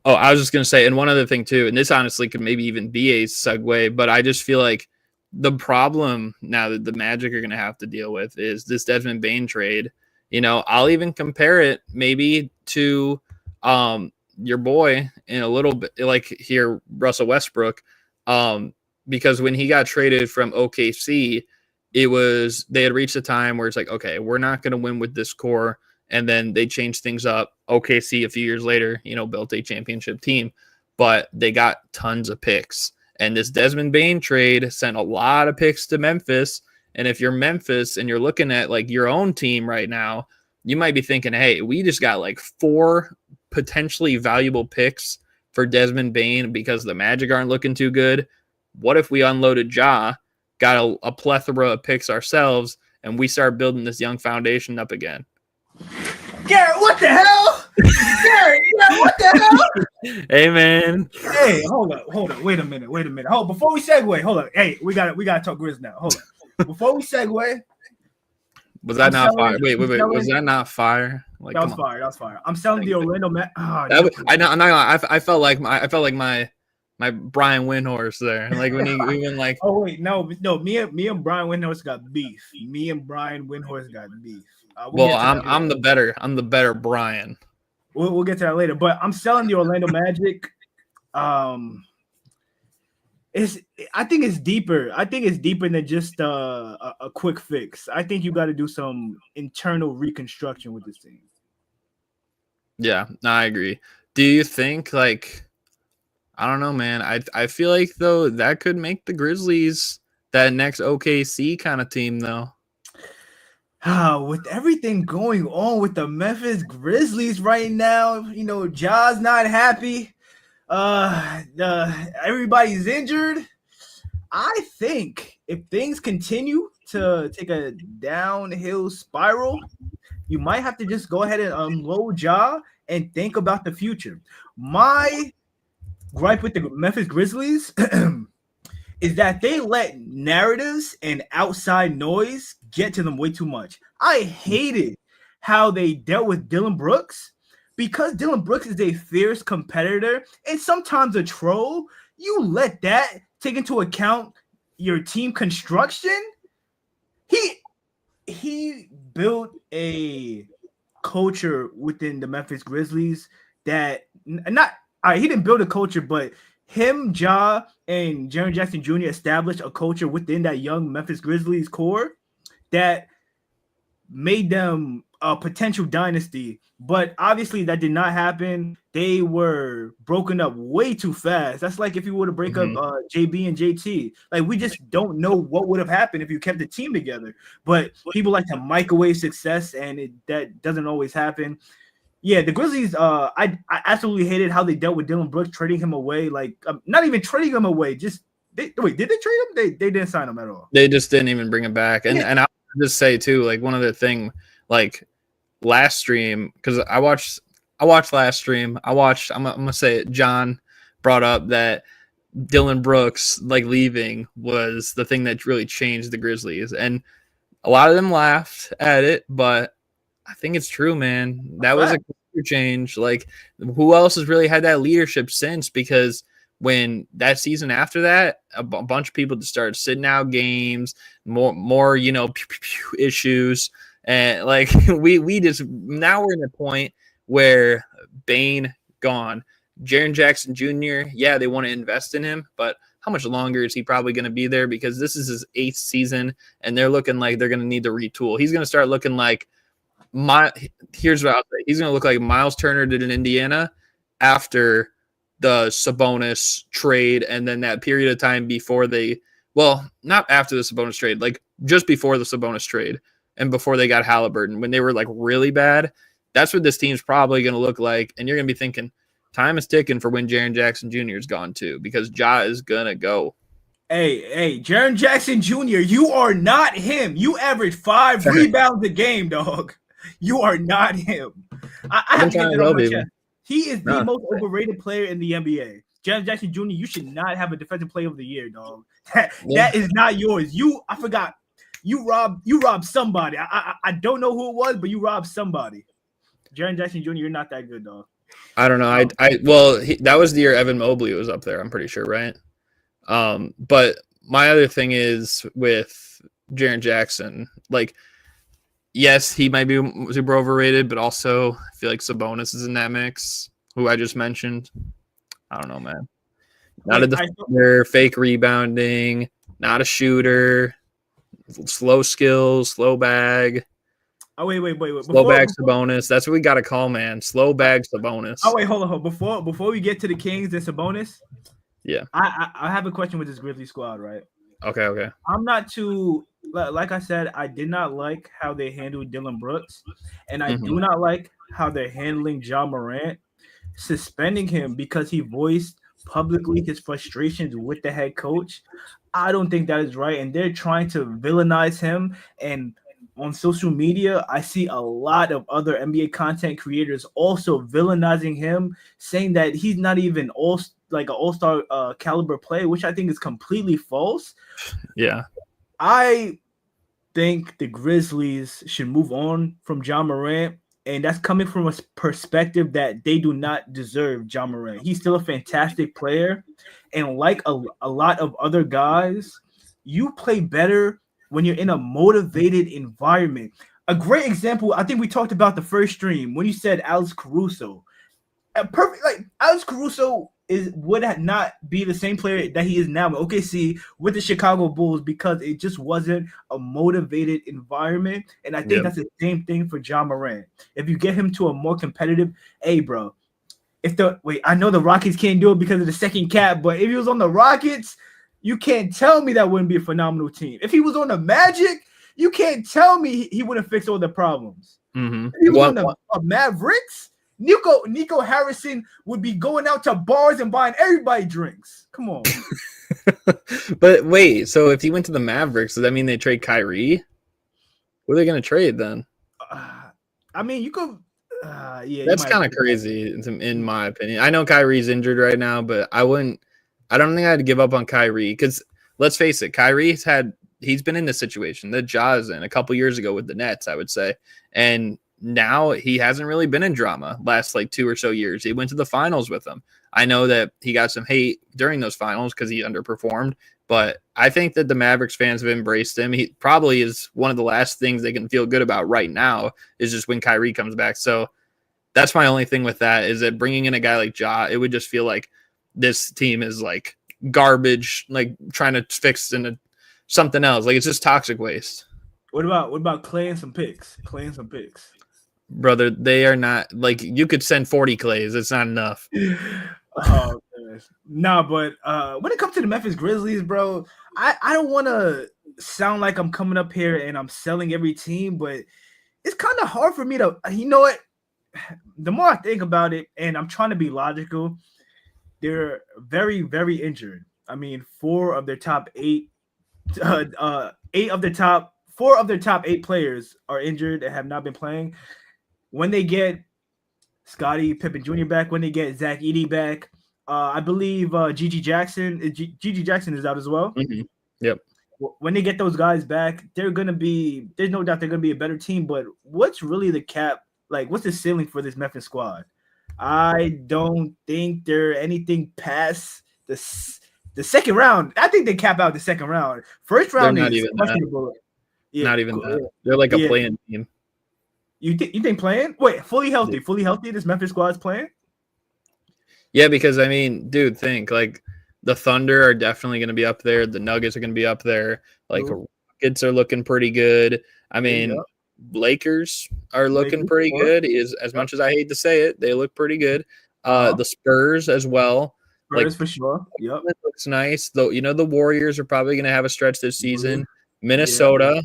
I was just gonna say, and one other thing too, and this honestly could maybe even be a segue, but I just feel like the problem now that the Magic are gonna have to deal with is this Desmond Bane trade. I'll even compare it maybe to your boy in a little bit, like here, Russell Westbrook, because when he got traded from OKC, they had reached a time where it's like, okay, we're not going to win with this core. And then they changed things up. OKC a few years later, built a championship team, but they got tons of picks. And this Desmond Bane trade sent a lot of picks to Memphis. And if you're Memphis and you're looking at like your own team right now, you might be thinking, hey, we just got like 4 potentially valuable picks for Desmond Bane because the Magic aren't looking too good. What if we unloaded Ja, got a plethora of picks ourselves, and we start building this young foundation up again? Garrett, what the hell? Garrett, what the hell? Hey, man. Hey, hold up. Wait a minute. Hold, before we segue, hold up. Hey, we gotta talk Grizz now. Hold up. Before we segue. Was that not fire? Wait. Was that not fire? Like, that was fire. I'm selling the Orlando Magic. I felt like my Brian Windhorst there. Like when he even like. Oh wait, no. Me and Brian Windhorst got beef. I'm the better Brian. We'll get to that later. But I'm selling the Orlando Magic. I think it's deeper. I think it's deeper than just a quick fix. I think you got to do some internal reconstruction with this team. Yeah, no, I agree. Do you think like, I don't know, man. I feel like though that could make the Grizzlies that next OKC kind of team though. With everything going on with the Memphis Grizzlies right now, Ja's not happy. Everybody's injured. I think if things continue to take a downhill spiral, you might have to just go ahead and unload Ja and think about the future. My gripe with the Memphis Grizzlies is that they let narratives and outside noise get to them way too much. I hated how they dealt with Dylan Brooks. Because Dylan Brooks is a fierce competitor and sometimes a troll, you let that take into account your team construction. He built a culture within the Memphis Grizzlies that he didn't build a culture, but him, Ja, and Jaren Jackson Jr. established a culture within that young Memphis Grizzlies core that made them a potential dynasty, but obviously that did not happen. They were broken up way too fast. That's like if you were to break up JB and JT. Like, we just don't know what would have happened if you kept the team together. But people like to microwave success, and that doesn't always happen. Yeah, the Grizzlies. I absolutely hated how they dealt with Dillon Brooks, trading him away. Like, not even trading him away. Just did they trade him? They didn't sign him at all. They just didn't even bring him back. And I'll just say too, like, one other thing, like, last stream, because I watched last stream. I'm gonna say it. John brought up that Dillon Brooks like leaving was the thing that really changed the Grizzlies, and a lot of them laughed at it, but I think it's true, man. That was a culture change. Like, who else has really had that leadership since? Because when that season after that, a bunch of people just started sitting out games, more issues. And like we just now we're in a point where Bane gone, Jaren Jackson Jr. Yeah, they want to invest in him, but how much longer is he probably going to be there? Because this is his 8th season, and they're looking like they're going to need to retool. He's going to start looking like here's what I'll say. He's going to look like Miles Turner did in Indiana after the Sabonis trade, and then that period of time before not after the Sabonis trade, like just before the Sabonis trade. And before they got Halliburton, when they were like really bad, that's what this team's probably going to look like. And you're going to be thinking, time is ticking for when Jaren Jackson Jr. is gone too, because Ja is going to go. Hey, Jaren Jackson Jr., you are not him. You average 5 rebounds a game, dog. You are not him. I have to get that on my chest. He is the most overrated player in the NBA. Jaren Jackson Jr., you should not have a defensive player of the year, dog. That is not yours. I forgot. You robbed somebody. I don't know who it was, but you robbed somebody. Jaren Jackson Jr., you're not that good, dog. I don't know. That was the year Evan Mobley was up there, I'm pretty sure, right? But my other thing is with Jaren Jackson, like, yes, he might be super overrated, but also I feel like Sabonis is in that mix, who I just mentioned. I don't know, man. Not a defender, fake rebounding, not a shooter. Slow skills, slow bag. Oh, wait. Slow bag Sabonis. That's what we got to call, man. Slow bag Sabonis. Oh, wait, hold on. Before we get to the Kings and Sabonis, yeah, I have a question with this Grizzly squad, right? Okay. I'm not too, like I said, I did not like how they handled Dillon Brooks, and I do not like how they're handling Ja Morant, suspending him because he voiced publicly his frustrations with the head coach. I don't think that is right, and they're trying to villainize him. And on social media, I see a lot of other NBA content creators also villainizing him, saying that he's not even an all-star caliber player, which I think is completely false. Yeah, I think the Grizzlies should move on from Ja Morant, and that's coming from a perspective that they do not deserve Ja Morant. He's still a fantastic player, and like a lot of other guys, you play better when you're in a motivated environment. A great example, I think we talked about the first stream when you said Alex Caruso. Alex Caruso would not be the same player that he is now in OKC with the Chicago Bulls because it just wasn't a motivated environment. And I think that's the same thing for Ja Morant. If you get him to a more competitive, bro. I know the Rockets can't do it because of the second cap, but if he was on the Rockets, you can't tell me that wouldn't be a phenomenal team. If he was on the Magic, you can't tell me he wouldn't fix all the problems. Mm-hmm. If he was on the Mavericks, Nico Harrison would be going out to bars and buying everybody drinks. Come on. But wait, so if he went to the Mavericks, does that mean they trade Kyrie? Who are they going to trade then? I mean, you could. That's kind of crazy in my opinion. I know Kyrie's injured right now, but I don't think I'd give up on Kyrie because let's face it, he's been in this situation that Ja is in a couple years ago with the Nets, I would say. And now he hasn't really been in drama last like 2 or so years. He went to the finals with them. I know that he got some hate during those finals because he underperformed, but I think that the Mavericks fans have embraced him. He probably is one of the last things they can feel good about right now is just when Kyrie comes back. So that's my only thing with that is that bringing in a guy like Ja, it would just feel like this team is like garbage, like trying to fix into something else. Like it's just toxic waste. What about Clay and some picks? brother, they are not like you could send 40 Clays. It's not enough. Oh, goodness. Nah, but when it comes to the Memphis Grizzlies, bro, I don't want to sound like I'm coming up here and I'm selling every team, but it's kind of hard for me to, you know what? The more I think about it, and I'm trying to be logical, they're very, very injured. I mean, four of their top 8 players are injured and have not been playing. When they get Scottie Pippen Jr. back, when they get Zach Edey back, I believe Gigi Jackson is out as well. Mm-hmm. Yep. When they get those guys back, there's no doubt they're gonna be a better team. But what's really the cap? Like, what's the ceiling for this Memphis squad? I don't think they're anything past the second round. I think they cap out the second round. First round They're not is even questionable. Yeah, not even that. They're like a playing team. You think playing? Wait, fully healthy? This Memphis squad is playing? Yeah, because I mean, dude, think like the Thunder are definitely going to be up there. The Nuggets are going to be up there. Like Rockets are looking pretty good. I mean, Lakers are looking pretty good. As much as I hate to say it, they look pretty good. The Spurs as well. Spurs for sure. Yep, it looks nice. Though the Warriors are probably going to have a stretch this season. Minnesota,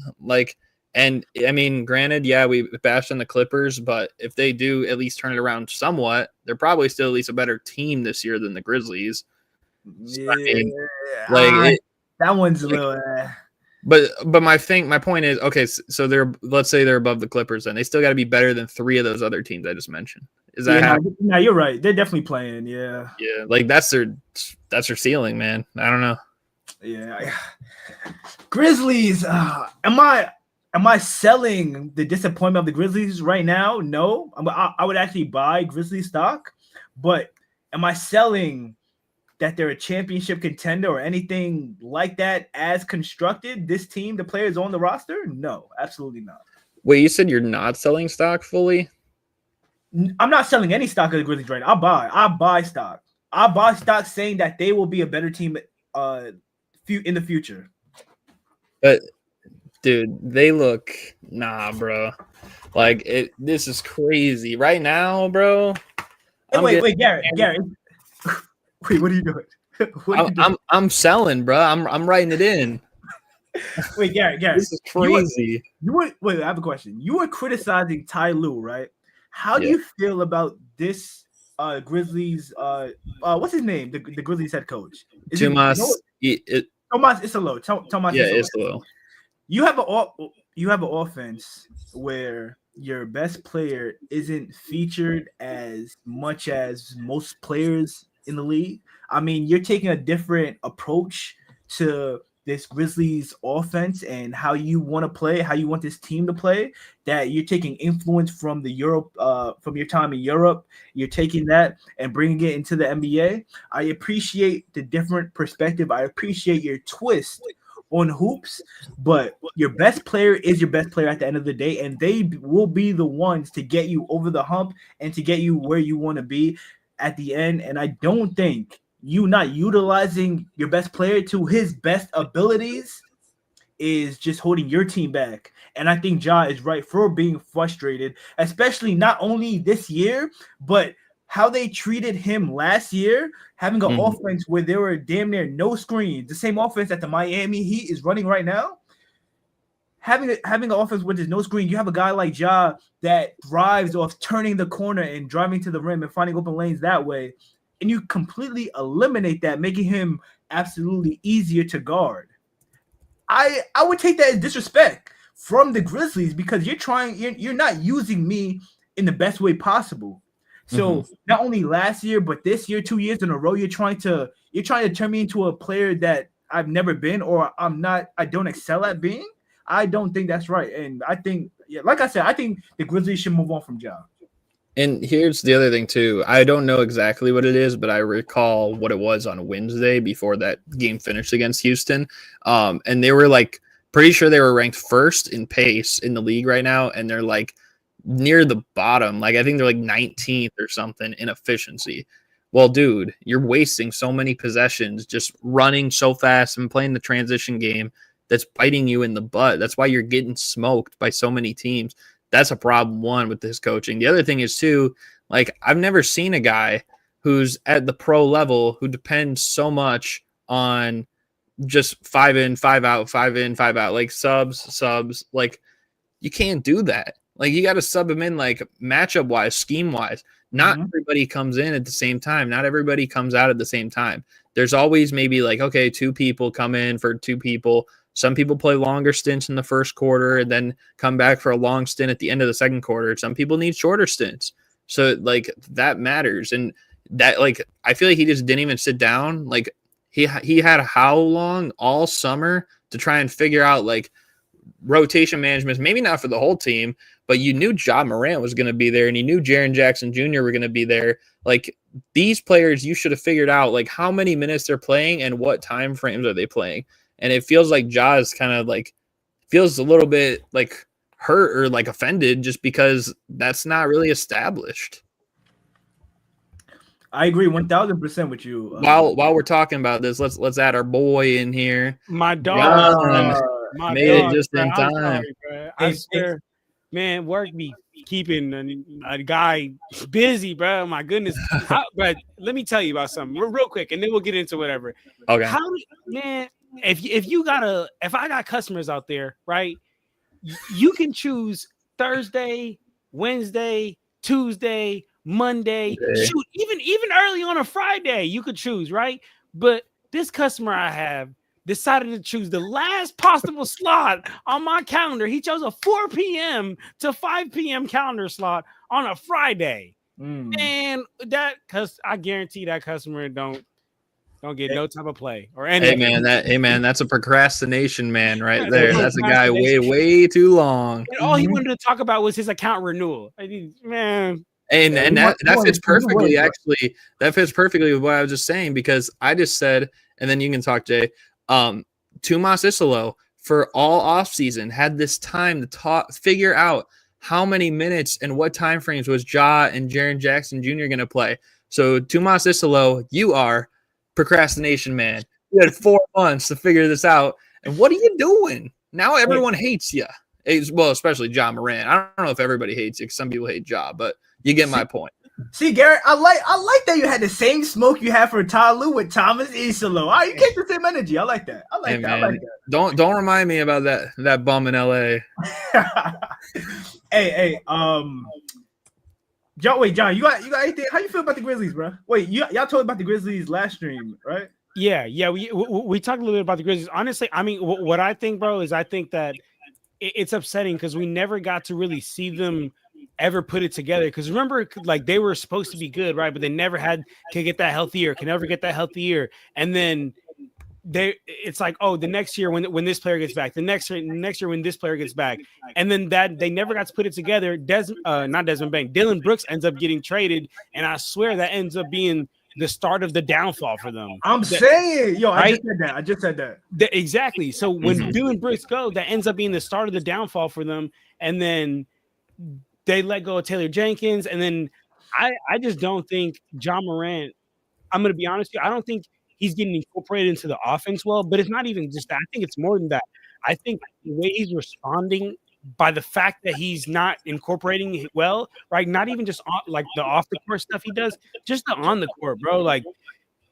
and I mean, granted, we bashed on the Clippers, but if they do at least turn it around somewhat, they're probably still at least a better team this year than the Grizzlies. So, I mean, that one's a little. But my point is, okay, so let's say they're above the Clippers, and they still got to be better than 3 of those other teams I just mentioned. Is that no, you're right. They're definitely playing. Yeah. Like that's their ceiling, man. I don't know. Yeah. Grizzlies. Am I selling the disappointment of the Grizzlies right now? No. I would actually buy Grizzly stock, but am I selling that they're a championship contender or anything like that as constructed? This team, the players on the roster? No, absolutely not. Wait, you said you're not selling stock fully? I'm not selling any stock of the Grizzlies right now. I buy stock. I buy stock saying that they will be a better team in the future. But dude, they look bro. Like this is crazy right now, bro. Wait, Garrett. Wait, what are you doing? I'm selling, bro. I'm writing it in. Wait, Garrett. This is crazy. Wait, I have a question. You were criticizing Ty Lue, right? How do you feel about this Grizzlies? What's his name? The Grizzlies head coach. Tomas Isolo. Tomas Isolo. You have an offense where your best player isn't featured as much as most players in the league. I mean, you're taking a different approach to this Grizzlies offense and how you want to play, how you want this team to play, that you're taking influence from from your time in Europe. You're taking that and bringing it into the NBA. I appreciate the different perspective. I appreciate your twist on hoops, but your best player is your best player at the end of the day, and they will be the ones to get you over the hump and to get you where you want to be at the end. And I don't think you not utilizing your best player to his best abilities is just holding your team back. And I think Ja is right for being frustrated, especially not only this year, but how they treated him last year, having an offense where there were damn near no screens, the same offense that the Miami Heat is running right now. Having an offense where there's no screen, you have a guy like Ja that thrives off turning the corner and driving to the rim and finding open lanes that way. And you completely eliminate that, making him absolutely easier to guard. I would take that as disrespect from the Grizzlies because you're not using me in the best way possible. So not only last year, but this year, 2 years in a row, you're trying to turn me into a player that I've never been or I don't excel at being. I don't think that's right. And I think, like I said, I think the Grizzlies should move on from Ja. And here's the other thing too. I don't know exactly what it is, but I recall what it was on Wednesday before that game finished against Houston. And they were like pretty sure they were ranked first in pace in the league right now, and they're like near the bottom. Like I think they're like 19th or something in efficiency. Well, dude, you're wasting so many possessions just running so fast and playing the transition game that's biting you in the butt. That's why you're getting smoked by so many teams. that's a problem, one, with his coaching. The other thing is, too, like, I've never seen a guy who's at the pro level who depends so much on just 5 in, 5 out, 5 in, 5 out, like subs. Like, you can't do that. Like, you got to sub him in, like, matchup wise, scheme wise. Not everybody comes in at the same time. Not everybody comes out at the same time. There's always maybe like, okay, 2 people come in for 2 people. Some people play longer stints in the first quarter and then come back for a long stint at the end of the second quarter. Some people need shorter stints. So, like, that matters. And that, like, I feel like he just didn't even sit down. Like, he had how long all summer to try and figure out, like, rotation management, maybe not for the whole team, but you knew Ja Morant was going to be there and you knew Jaren Jackson Jr. were going to be there. Like, these players, you should have figured out, like, how many minutes they're playing and what time frames are they playing. And it feels like Ja is kind of like, feels a little bit like hurt or like offended just because that's not really established. I agree 1,000% with you. While we're talking about this, let's add our boy in here. My dog. My made dog, it just in time. Sorry, I swear, man, work be keeping a guy busy, bro. My goodness. But let me tell you about something real quick, and then we'll get into whatever. Okay. Man, if I got customers out there, right? You can choose Thursday, Wednesday, Tuesday, Monday, shoot, even early on a Friday, you could choose, right? But this customer I have decided to choose the last possible slot on my calendar. He chose a 4 p.m. to 5 p.m. calendar slot on a Friday. And because I guarantee that customer don't get no type of play or anything. Hey man, that's a procrastination man right there. That's a guy way too long. And all he wanted to talk about was his account renewal. Man. And that fits perfectly, actually. That fits perfectly with what I was just saying, because I just said, and then you can talk, Jay. Tomas Isolo for all offseason had this time to figure out how many minutes and what time frames was Ja and Jaren Jackson Jr. going to play. So Tomas Isolo, you are procrastination man. You had 4 months to figure this out, and what are you doing? Now everyone hates you. Well, especially Ja Morant. I don't know if everybody hates you, because some people hate Ja, but you get my point. See, Garrett, I like that you had the same smoke you had for Ty Lue with Tomas Isolo. All right, you get the same energy. I like that. I like that. Don't remind me about that bum in LA. hey, John, you got anything? How you feel about the Grizzlies, bro? Wait, y'all told about the Grizzlies last stream, right? Yeah, we talked a little bit about the Grizzlies. Honestly, I mean, what I think, bro, is I think that it's upsetting because we never got to really see them ever put it together. Because remember, like, they were supposed to be good, right? But they never can get that healthy year. And then it's like, oh, the next year when this player gets back, the next year when this player gets back, and then that they never got to put it together. Not Desmond Bane, Dillon Brooks ends up getting traded, and I swear that ends up being the start of the downfall for them. Saying, yo, right? I just said that. Exactly. So when Dillon Brooks go, that ends up being the start of the downfall for them, and then they let go of Taylor Jenkins, and then I just don't think Ja Morant. I'm going to be honest with you. I don't think he's getting incorporated into the offense well, but it's not even just that. I think it's more than that. I think the way he's responding by the fact that he's not incorporating it well, right? Not even just like the off the court stuff he does, just the on the court, bro. Like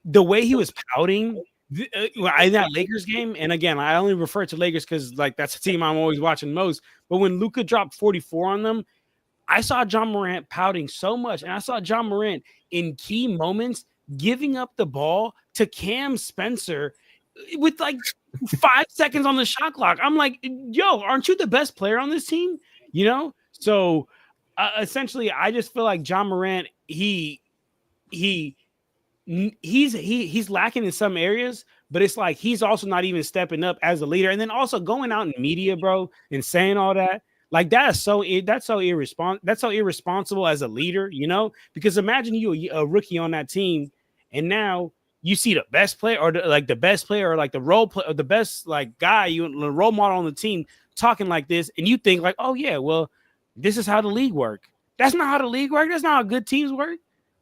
the way he was pouting in that Lakers game. And again, I only refer to Lakers because like that's the team I'm always watching most. But when Luka dropped 44 on them, I saw Ja Morant pouting so much, and I saw Ja Morant in key moments giving up the ball to Cam Spencer with like 5 seconds on the shot clock. I'm like, yo, aren't you the best player on this team? You know? So essentially, I just feel like Ja Morant, he's lacking in some areas, but it's like he's also not even stepping up as a leader. And then also going out in media, bro, and saying all that. Like that's so irresponsible as a leader, you know, because imagine you a rookie on that team, and now you see the best player or the best player or like the role player or the best like guy, the role model on the team talking like this, and you think like, oh yeah, well, this is how the league work. That's not how the league work. That's not how good teams work.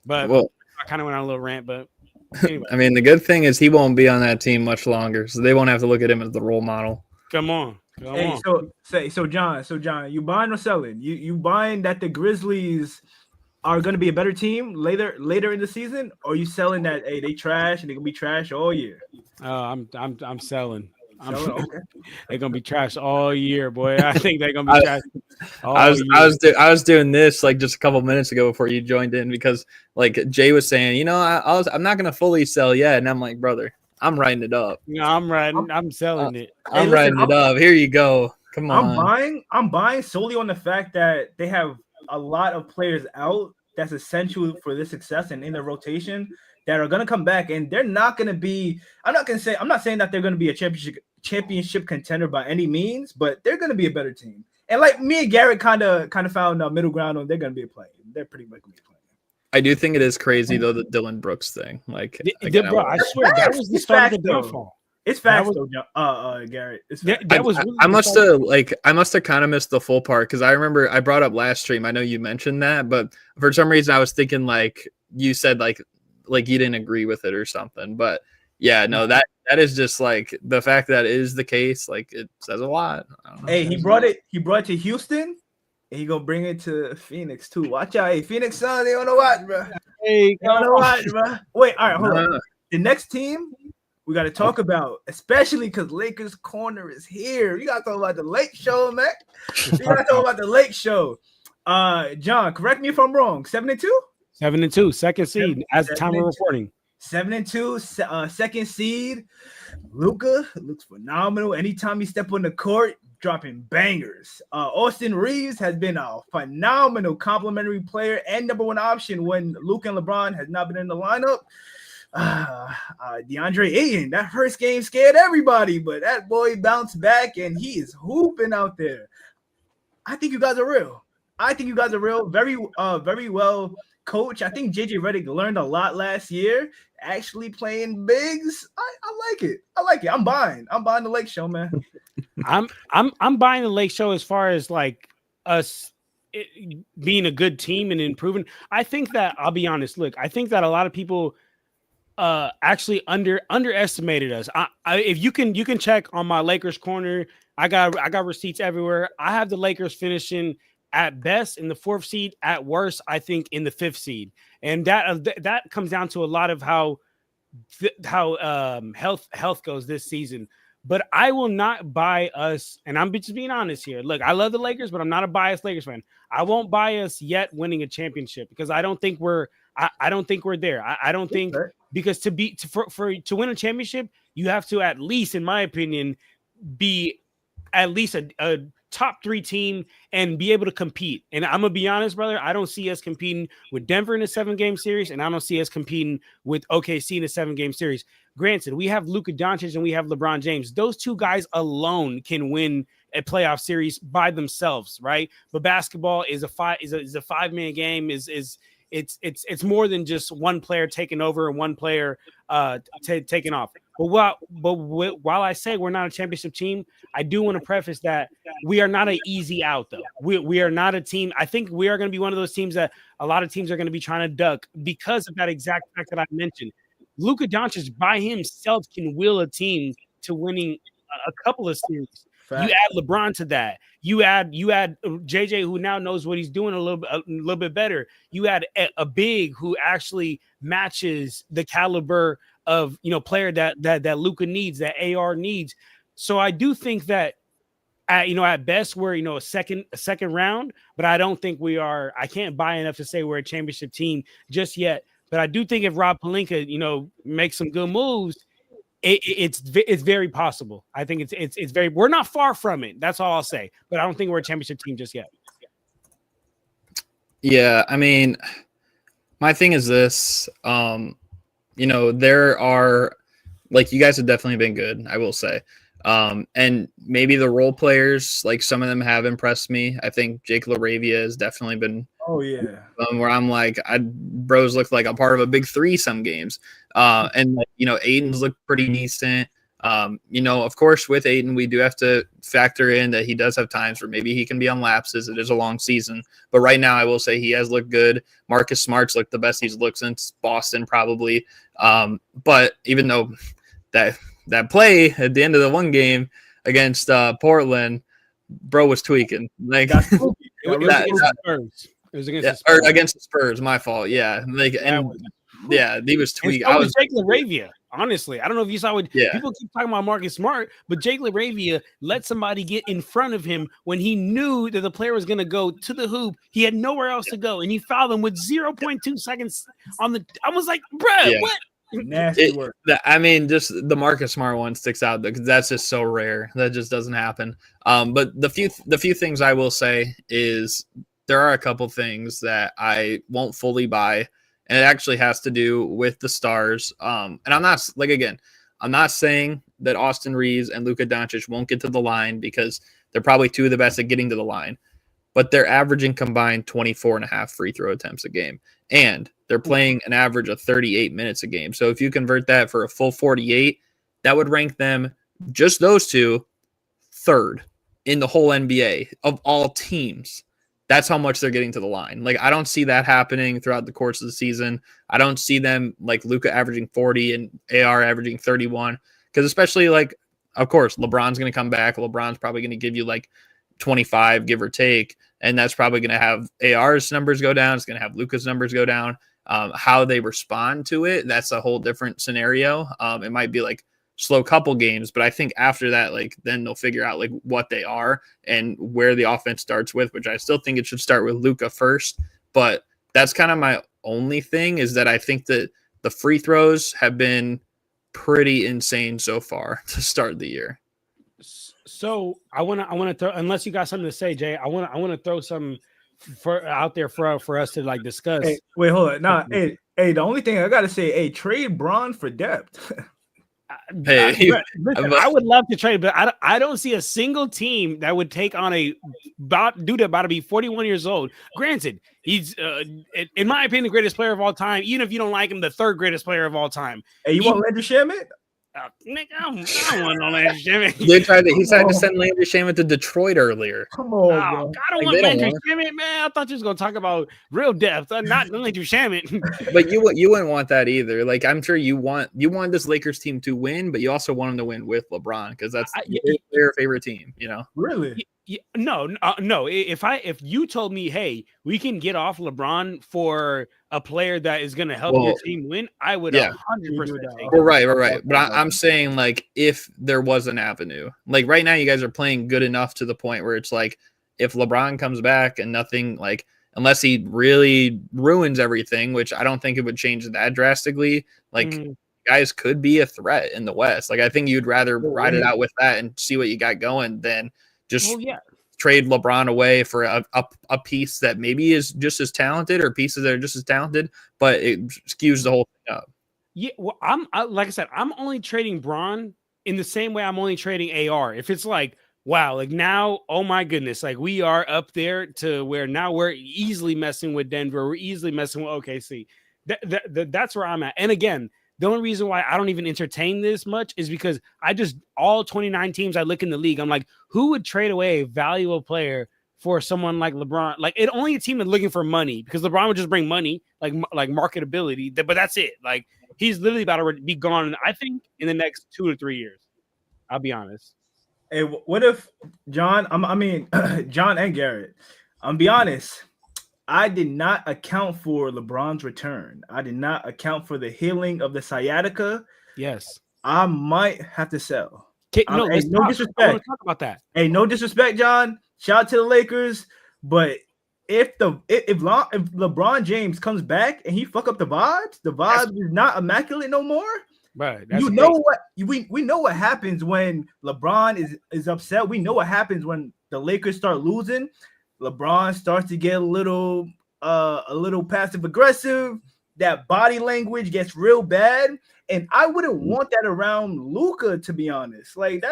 But I kind of went on a little rant, but anyway. I mean, the good thing is he won't be on that team much longer, so they won't have to look at him as the role model. Come on. Come Hey, on. so John, you buying or selling? You buying that the Grizzlies are going to be a better team later in the season, or you selling that hey they trash and they gonna be trash all year? I'm selling. Selling, okay. They're gonna be trash all year, boy. I think they're gonna be I, trash I all was year. I was doing this like just a couple minutes ago before you joined in because like Jay was saying, I'm not gonna fully sell yet, and I'm like, brother, I'm writing it up. No, I'm selling it. I'm Listen, writing it up. Here you go. Come on. I'm buying solely on the fact that they have a lot of players out that's essential for this success and in the rotation that are gonna come back, and they're not gonna be. I'm not saying that they're gonna be a championship contender by any means, but they're gonna be a better team. And like me and Garrett kind of found a middle ground on they're gonna be a play. They're pretty much gonna be playing. I do think it is crazy though the Dylan Brooks thing. Like, again, Bro, I swear that was the start of the downfall. It's facts though, Garrett. It's facts. That was really I must have kind of missed the full part because I remember I brought up last stream. I know you mentioned that, but for some reason I was thinking like you said like you didn't agree with it or something. But yeah, no, that is just like the fact that is the case. Like it says a lot. I don't know. Hey, he brought it to Houston, and he gonna bring it to Phoenix too. Watch out, hey, Phoenix son, they don't know what, bro. Hey, They don't know what, bro. Wait, all right, hold on. The next team we got to talk about, especially because Lakers Corner is here. You got to talk about the Lake Show, man. You got to talk about the Lake Show. John, correct me if I'm wrong. 7-2? 7-2, second seed as the time of reporting. 7-2, second seed. Luka looks phenomenal. Anytime he step on the court, dropping bangers. Austin Reeves has been a phenomenal complimentary player and number one option when Luka and LeBron has not been in the lineup. DeAndre Ayton, that first game scared everybody, but that boy bounced back and he is hooping out there. I think you guys are real. Very, very well coached. I think JJ Redick learned a lot last year. Actually playing bigs, I like it. I'm buying the Lake Show, man. I'm buying the Lake Show as far as like us being a good team and improving. I think that I'll be honest. Look, I think that a lot of people actually underestimated us. If you can check on my Lakers Corner, I got receipts everywhere. I have the Lakers finishing at best in the 4th seed, at worst I think in the 5th seed, and that comes down to a lot of how health goes this season. But I will not buy us, and I'm just being honest here. Look, I love the Lakers, but I'm not a biased Lakers fan. I won't buy us yet winning a championship because I don't think we're there. I don't think, because to win a championship, you have to at least, in my opinion, be at least a top 3 team and be able to compete. And I'm gonna be honest, brother, I don't see us competing with Denver in a 7-game series, and I don't see us competing with OKC in a 7-game series. Granted, we have Luka Doncic and we have LeBron James. Those two guys alone can win a playoff series by themselves, right? But basketball is a 5-man game. It's more than just one player taking over and one player taking off. But while I say we're not a championship team, I do want to preface that we are not an easy out, though. We are not a team. I think we are going to be one of those teams that a lot of teams are going to be trying to duck because of that exact fact that I mentioned. Luka Doncic by himself can will a team to winning a couple of series. Fact. You add LeBron to that. You add JJ, who now knows what he's doing a little bit better. You add a big who actually matches the caliber of player that Luka needs, that AR needs. So I do think that at best we're a second round, but I don't think we are. I can't buy enough to say we're a championship team just yet. But I do think if Rob Pelinka makes some good moves, it's very possible. I think it's very. We're not far from it. That's all I'll say. But I don't think we're a championship team just yet. Yeah, I mean, my thing is this. There are, like, you guys have definitely been good, I will say. And maybe the role players, like, some of them have impressed me. I think Jake LaRavia has definitely been. Oh yeah. Where I'm like, bros look like a part of a big 3 some games. And Aiden's looked pretty decent. Of course, with Aiden, we do have to factor in that he does have times where maybe he can be on lapses. It is a long season, but right now I will say he has looked good. Marcus Smart's looked the best he's looked since Boston, probably. But even though that play at the end of the one game, against Portland, bro was tweaking. Like Got spooky. It was Got against really the Spurs. It was against yeah, the Spurs. or against the Spurs. My fault. Yeah, like and yeah, he was And tweaking. so I was was Jake LaRavia. Honestly, I don't know if you saw what Yeah. people keep talking about Marcus Smart, but Jake LaRavia let somebody get in front of him when he knew that the player was going to go to the hoop. He had nowhere else to go, and he fouled him with 0.2 seconds on the. I was like, bruh, Yeah. what? nasty work. I mean, just the Marcus Smart one sticks out because that's just so rare. That just doesn't happen. But the few things I will say is there are a couple things that I won't fully buy, and it actually has to do with the stars. And I'm not I'm not saying that Austin Reeves and Luka Doncic won't get to the line because they're probably two of the best at getting to the line, but they're averaging combined 24.5 free throw attempts a game. And they're playing an average of 38 minutes a game. So if you convert that for a full 48, that would rank them, just those two, third in the whole NBA of all teams. That's how much they're getting to the line. Like, I don't see that happening throughout the course of the season. I don't see them like Luka averaging 40 and AR averaging 31. Because especially like, of course, LeBron's going to come back. LeBron's probably going to give you like 25, give or take. And that's probably going to have AR's numbers go down. It's going to have Luka's numbers go down. How they respond to it, that's a whole different scenario. It might be like slow couple games, but I think after that, like then they'll figure out like what they are and where the offense starts with, which I still think it should start with Luka first. But that's kind of my only thing, is that I think that the free throws have been pretty insane so far to start the year. So I want to throw, unless you got something to say, Jay, I want to throw some out there for us to like discuss. Hey, wait, hold on. Nah, hey, the only thing I gotta say, hey, trade Braun for depth. Hey, Listen, I would love to trade, but I don't see a single team that would take on a dude about to be 41 years old. Granted, he's in my opinion the greatest player of all time. Even if you don't like him, the third greatest player of all time. Hey, you want Landry Shamet? Nick, I don't want no Landry Shamet. He tried to send Landry Shamet to Detroit earlier. Come on, bro. I don't want Landry Shamet, man. I thought you was gonna talk about real depth, not Landry Shamet. But you wouldn't want that either. Like, I'm sure you want this Lakers team to win, but you also want them to win with LeBron because that's their favorite team. You know, Really? No. If you told me, hey, we can get off LeBron for a player that is going to help your team win, I would 100% take well, right. But I'm saying, like, if there was an avenue, like right now, you guys are playing good enough to the point where it's like, if LeBron comes back and nothing, like, unless he really ruins everything, which I don't think it would change that drastically, like, guys could be a threat in the West. Like, I think you'd rather ride it out with that and see what you got going than just trade LeBron away for a piece that maybe is just as talented, or pieces that are just as talented, but it skews the whole thing up. Yeah, well, like I said, I'm only trading Braun in the same way I'm only trading AR. If it's like, wow, like now, oh my goodness, like we are up there to where now we're easily messing with Denver, we're easily messing with OKC. That's where I'm at. And again, the only reason why I don't even entertain this much is because all 29 teams I look in the league, I'm like, who would trade away a valuable player for someone like LeBron? Like, it only a team that's looking for money, because LeBron would just bring money, like marketability, but that's it. Like, he's literally about to be gone, I think, in the next 2 to 3 years. I'll be honest. Hey, what if John? John and Garrett. I'm be honest. I did not account for LeBron's return. I did not account for the healing of the sciatica. Yes. I might have to sell. No disrespect. I want to talk about that. Hey, no disrespect, John. Shout out to the Lakers. But if LeBron James comes back and he fuck up the vibe is not immaculate no more. Right. You know what? We know what happens when LeBron is upset. We know what happens when the Lakers start losing. LeBron starts to get a little passive aggressive. That body language gets real bad, and I wouldn't want that around Luka, to be honest. Like,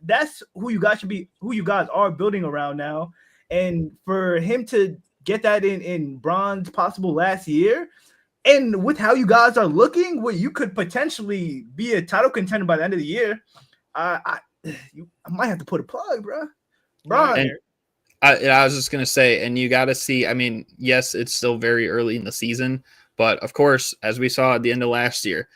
that's who you guys are building around now, and for him to get that in Bron's possible last year, and with how you guys are looking, where you could potentially be a title contender by the end of the year, I might have to put a plug, bro. Bron. I was just going to say, and you got to see, I mean, yes, it's still very early in the season, but of course, as we saw at the end of last year,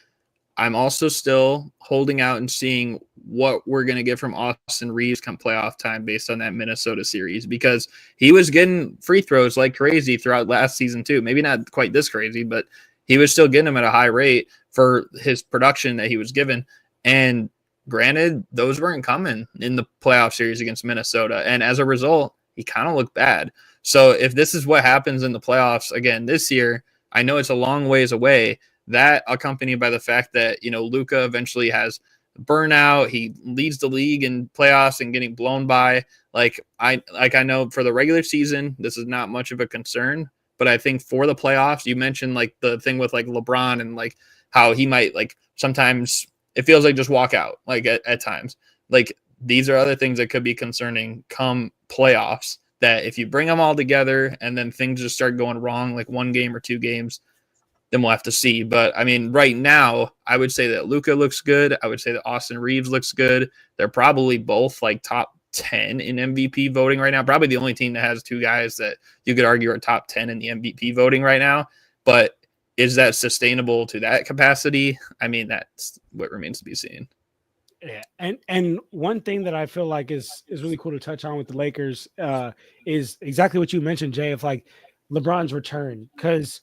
I'm also still holding out and seeing what we're going to get from Austin Reeves come playoff time based on that Minnesota series, because he was getting free throws like crazy throughout last season too. Maybe not quite this crazy, but he was still getting them at a high rate for his production that he was given. And granted, those weren't coming in the playoff series against Minnesota. And as a result, he kind of looked bad. So if this is what happens in the playoffs again this year, I know it's a long ways away. That accompanied by the fact that, Luka eventually has burnout. He leads the league in playoffs and getting blown by. I know for the regular season, this is not much of a concern, but I think for the playoffs, you mentioned like the thing with like LeBron and like how he might like sometimes it feels like just walk out like at times. Like these are other things that could be concerning come playoffs, that if you bring them all together and then things just start going wrong, like one game or two games, then we'll have to see. But I mean, right now, I would say that Luka looks good. I would say that Austin Reeves looks good. They're probably both like top 10 in MVP voting right now. Probably the only team that has two guys that you could argue are top 10 in the MVP voting right now. But is that sustainable to that capacity? I mean, that's what remains to be seen. Yeah, and one thing that I feel like is really cool to touch on with the Lakers is exactly what you mentioned, Jay, of like LeBron's return, because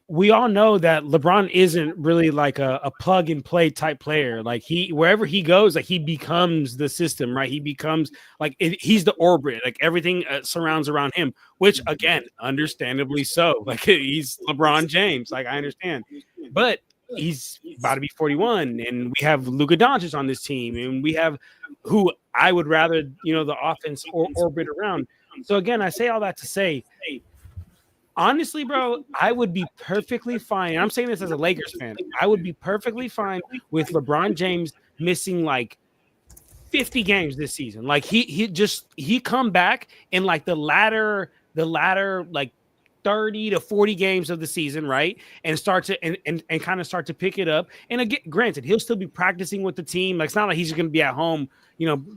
we all know that LeBron isn't really like a plug and play type player. Like wherever he goes, like he becomes the system, right? He becomes like he's the orbit, like everything surrounds around him, which again, understandably so. Like he's LeBron James, like I understand, but he's about to be 41, and we have Luka Doncic on this team, and we have who I would rather, the offense orbit around. So again, I say all that to say, honestly, bro, I would be perfectly fine. And I'm saying this as a Lakers fan. I would be perfectly fine with LeBron James missing like 50 games this season. Like he come back in like the latter like 30 to 40 games of the season, right? And start to and kind of start to pick it up. And again, granted, he'll still be practicing with the team. Like it's not like he's going to be at home,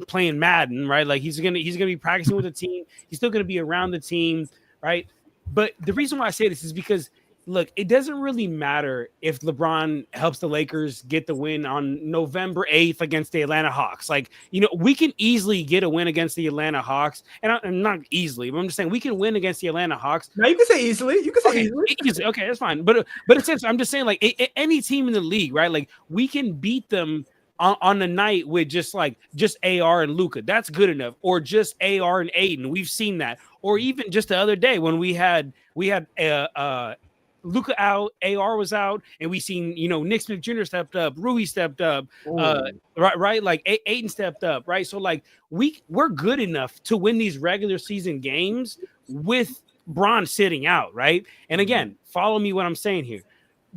playing Madden, right? Like he's going to be practicing with the team. He's still going to be around the team, right? But the reason why I say this is because, look, it doesn't really matter if LeBron helps the Lakers get the win on November 8th against the Atlanta Hawks. Like, we can easily get a win against the Atlanta Hawks. And not easily, but I'm just saying we can win against the Atlanta Hawks. Now, you can say easily. You can say easily. Okay, that's fine. But essentially, I'm just saying, like, any team in the league, right? Like, we can beat them on the night with just AR and Luka. That's good enough. Or just AR and Aiden. We've seen that. Or even just the other day when we had Luka out, AR was out, and we seen Nick Smith Jr. stepped up, Rui stepped up, right? Like Aiden stepped up, right? So like we're good enough to win these regular season games with Bron sitting out, right? And again, follow me what I'm saying here,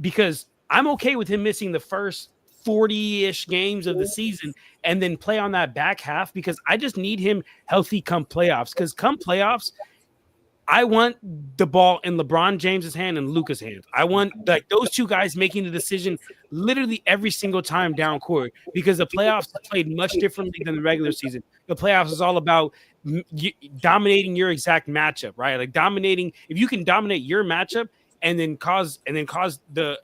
because I'm okay with him missing the first 40-ish games of the season and then play on that back half, because I just need him healthy come playoffs. Because come playoffs, I want the ball in LeBron James's hand and Luka's hand. I want like those two guys making the decision literally every single time down court, because the playoffs are played much differently than the regular season. The playoffs is all about dominating your exact matchup, right? Like dominating. If you can dominate your matchup and then cause the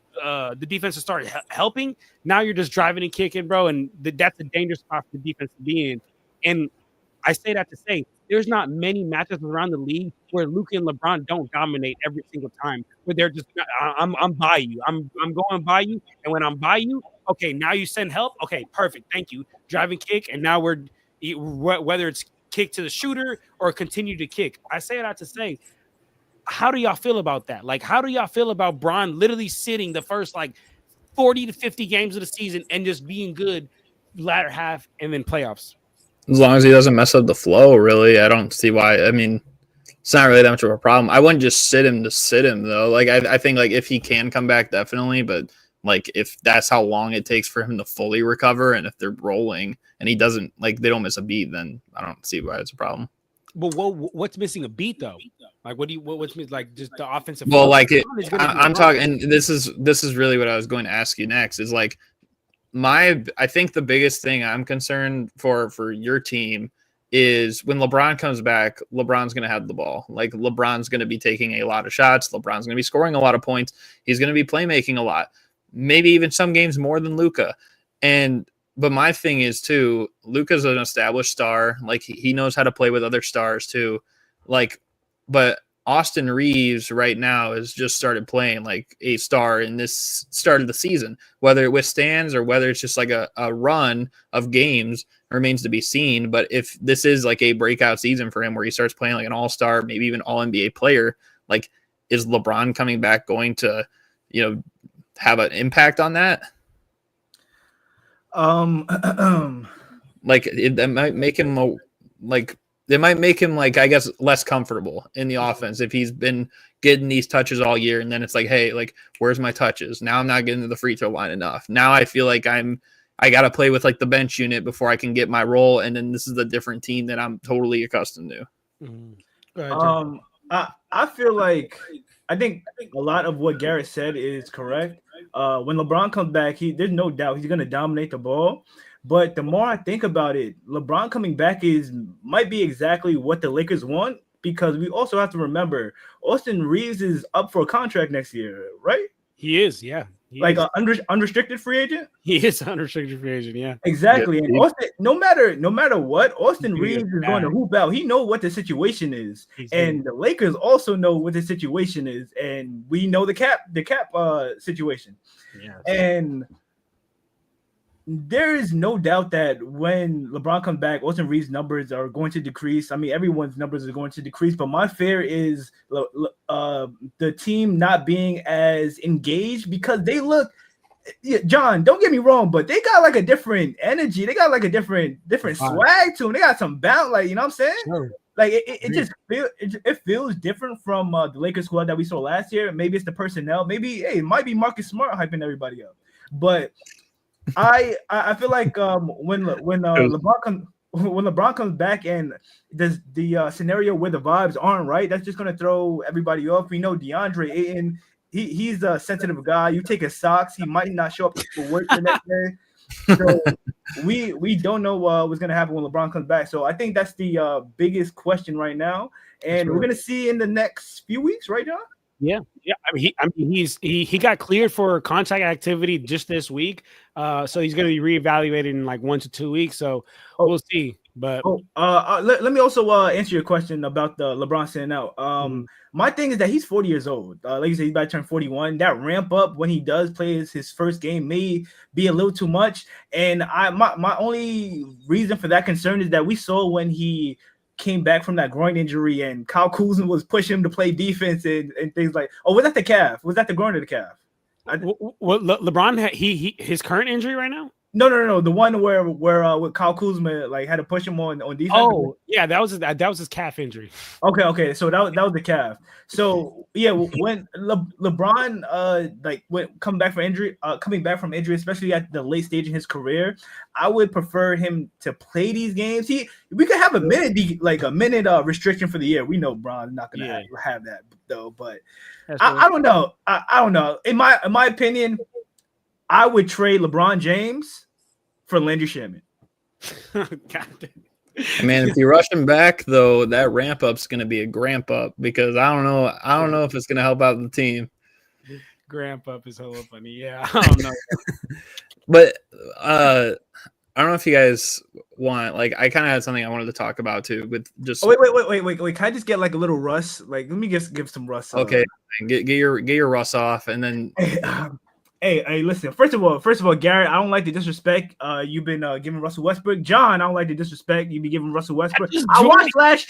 defense to start helping, now you're just driving and kicking, bro, and that's a dangerous spot for the defense to be in. And I say that to say there's not many matchups around the league where Luka and LeBron don't dominate every single time, where they're just I'm by you, I'm going by you, and when I'm by you, okay, now you send help, okay, perfect, thank you, drive and kick, and now we're whether it's kick to the shooter or continue to kick. I say that to say, how do y'all feel about that? Like, how do y'all feel about Bron literally sitting the first like 40 to 50 games of the season and just being good latter half and then playoffs? As long as he doesn't mess up the flow, really, I don't see why. I mean, it's not really that much of a problem. I wouldn't just sit him to sit him, though. Like, I think, like, if he can come back, definitely. But, like, if that's how long it takes for him to fully recover, and if they're rolling and he doesn't, like, they don't miss a beat, then I don't see why it's a problem. But what's missing a beat, though? Like, what's missing? Like, just the offensive. Well, like, I'm talking, and this is really what I was going to ask you next, is, like, I think the biggest thing I'm concerned for your team is when LeBron comes back, LeBron's going to have the ball. Like, LeBron's going to be taking a lot of shots. LeBron's going to be scoring a lot of points. He's going to be playmaking a lot. maybe even some games more than Luka. But my thing is too, Luka's an established star. Like he knows how to play with other stars too. Like, but Austin Reeves right now has just started playing like a star in this start of the season. Whether it withstands or whether it's just like a run of games remains to be seen. But if this is like a breakout season for him where he starts playing like an all-star, maybe even all-NBA player, like is LeBron coming back going to, have an impact on that? Like that might make him I guess less comfortable in the offense if he's been getting these touches all year, and then it's like, hey, like where's my touches? Now I'm not getting to the free throw line enough. Now I feel like I gotta play with like the bench unit before I can get my role, and then this is a different team that I'm totally accustomed to. Go ahead, I feel like I think a lot of what Garrett said is correct. When LeBron comes back, there's no doubt he's going to dominate the ball. But the more I think about it, LeBron coming back might be exactly what the Lakers want, because we also have to remember Austin Reeves is up for a contract next year, right? He is, yeah. Like an unrestricted free agent? He is an unrestricted free agent, yeah. Exactly. And Austin, no matter what, Austin Reeves is going to hoop out. He knows what the situation is. And the Lakers also know what the situation is. And we know the cap situation. Yeah. And there is no doubt that when LeBron comes back, Austin Reeves' numbers are going to decrease. I mean, everyone's numbers are going to decrease, but my fear is the team not being as engaged, because they look, John, don't get me wrong, but they got like a different energy. They got like a different swag to them. They got some bounce, like, you know what I'm saying? Sure. Like it feels different from the Lakers squad that we saw last year. Maybe it's the personnel. Maybe it might be Marcus Smart hyping everybody up, but I feel like when LeBron comes back and does the scenario where the vibes aren't right, that's just gonna throw everybody off. We know DeAndre Ayton, he's a sensitive guy. You take his socks, he might not show up for work the next day. So we don't know what's gonna happen when LeBron comes back. So I think that's the biggest question right now, and we're gonna see in the next few weeks, right, John? Yeah. I mean, he got cleared for contact activity just this week, so he's going to be reevaluated in like 1 to 2 weeks. So we'll see. But let me also answer your question about the LeBron sitting out. My thing is that he's 40 years old. Like you said, he's about to turn 41. That ramp up when he does play his first game may be a little too much. And my only reason for that concern is that we saw when he came back from that groin injury and Kyle Kuzma was pushing him to play defense and things like, was that the calf? Was that the groin or the calf? LeBron his current injury right now? No. The one where with Kyle Kuzma like had to push him on defense. Oh, yeah, that was his calf injury. Okay. So that was the calf. So yeah, when LeBron coming back from injury, especially at the late stage in his career, I would prefer him to play these games. We could have a minute restriction for the year. We know Bron's not gonna have that though, but I don't know. I don't know. In my opinion, I would trade LeBron James for Landry Shamet. God. Man, if you rush him back though, that ramp up's going to be a gramp up, because I don't know if it's going to help out the team. Gramp up is hella funny. Yeah, I don't know. But I don't know if you guys want, like, I kind of had something I wanted to talk about too, with just. Oh, wait. Can I just get like a little Russ? Like, let me just give some Russ. Okay, get your Russ off, and then. Hey, listen. First of all, Garrett, I don't like the disrespect. You've been giving Russell Westbrook. John, I don't like the disrespect. You be giving Russell Westbrook. I watched last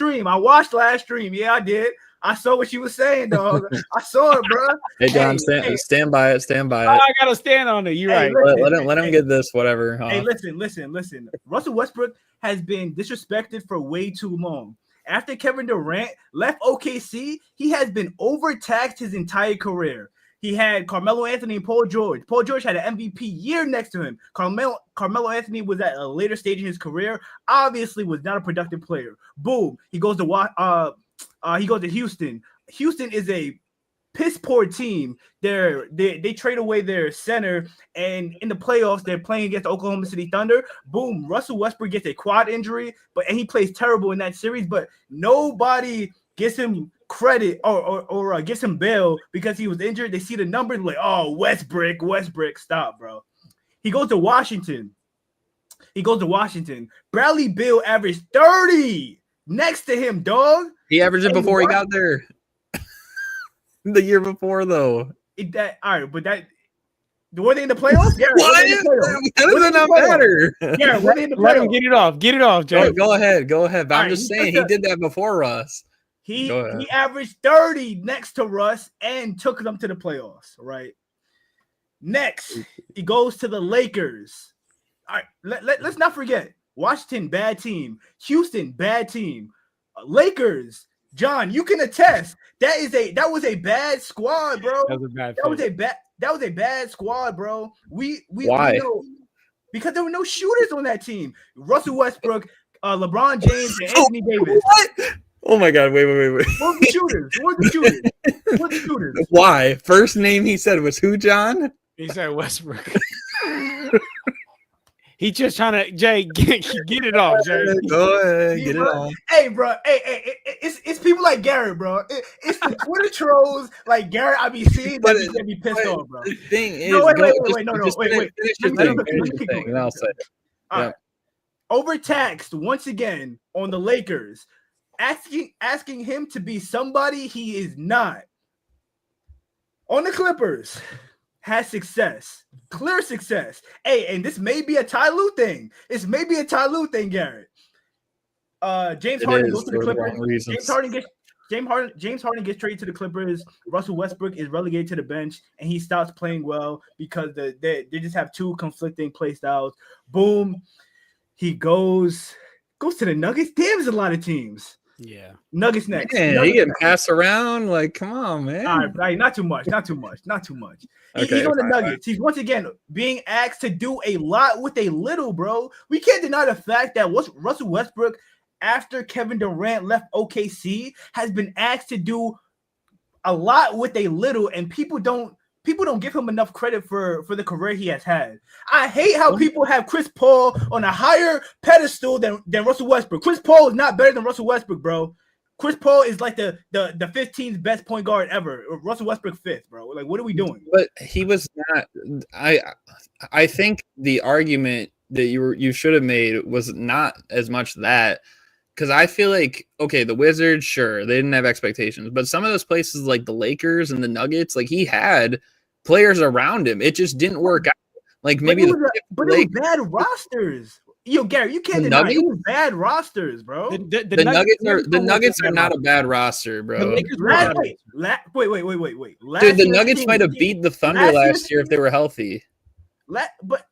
stream. Yeah, I did. I saw what you were saying, dog. I saw it, bro. Hey, John, stand by it. Stand by it. I gotta stand on it. You're right. Let him get this. Whatever. Hey, listen. Russell Westbrook has been disrespected for way too long. After Kevin Durant left OKC, he has been overtaxed his entire career. He had Carmelo Anthony and Paul George. Paul George had an MVP year next to him. Carmelo Anthony was at a later stage in his career. Obviously, was not a productive player. Boom. He goes to Houston. Houston is a piss poor team. They trade away their center, and in the playoffs, they're playing against the Oklahoma City Thunder. Boom. Russell Westbrook gets a quad injury, and he plays terrible in that series. But nobody gives him credit or gives him bail because he was injured. They see the numbers like, oh, Westbrook, stop, bro. He goes to Washington. Bradley Beal averaged 30 next to him, dog. He averaged it before he got there. The year before, though. All right, but were they in the playoffs? Yeah, what? How does that not matter? Yeah, were they in the playoffs? Let him get it off, Jay. Go ahead. But I'm right, just saying he did that before Russ. He averaged 30 next to Russ and took them to the playoffs, right? Next, he goes to the Lakers. All right, let's not forget Washington, bad team. Houston, bad team. Lakers, John, you can attest that was a bad squad, bro. That was a bad squad, bro. Why? We know, because there were no shooters on that team. Russell Westbrook, LeBron James, and Anthony Davis. What? Oh my God! Wait. Who were the shooters? Why? First name he said was who, John? He said Westbrook. He just trying to, Jay, get it off, Jay. Go ahead, get it off. Hey, bro. Hey, it's people like Garrett, bro. It's the Twitter trolls like Garrett I be seeing that be pissed off, bro. The thing is, wait. And I'll say it. All right. Overtaxed once again on the Lakers, asking him to be somebody he is not. On the Clippers. Has success, clear success. Hey, and this may be a Ty Lue thing. Garrett. James Harden goes to the Clippers. James Harden gets traded to the Clippers. Russell Westbrook is relegated to the bench, and he stops playing well because they just have two conflicting play styles. Boom, he goes to the Nuggets. Damn, there's a lot of teams. Yeah, Nuggets next. Man, he can pass around. Like, come on, man. All right, not too much. Okay, he's on the Nuggets. He's once again being asked to do a lot with a little, bro. We can't deny the fact that Russell Westbrook, after Kevin Durant left OKC, has been asked to do a lot with a little, and people don't give him enough credit for the career he has had. I hate how people have Chris Paul on a higher pedestal than Russell Westbrook. Chris Paul is not better than Russell Westbrook, bro. Chris Paul is like the 15th best point guard ever. Russell Westbrook 5th, bro. Like, what are we doing? But he was not. I think the argument that you should have made was not as much that, because I feel like, okay, the Wizards, sure, they didn't have expectations, but some of those places like the Lakers and the Nuggets, like he had players around him. It just didn't work out. Like maybe it was bad rosters. Yo, Gary, you can't deny it was bad rosters, bro. The Nuggets are not a bad roster, bro. Wait. Dude, the Nuggets might have beat the Thunder last year if they were healthy. But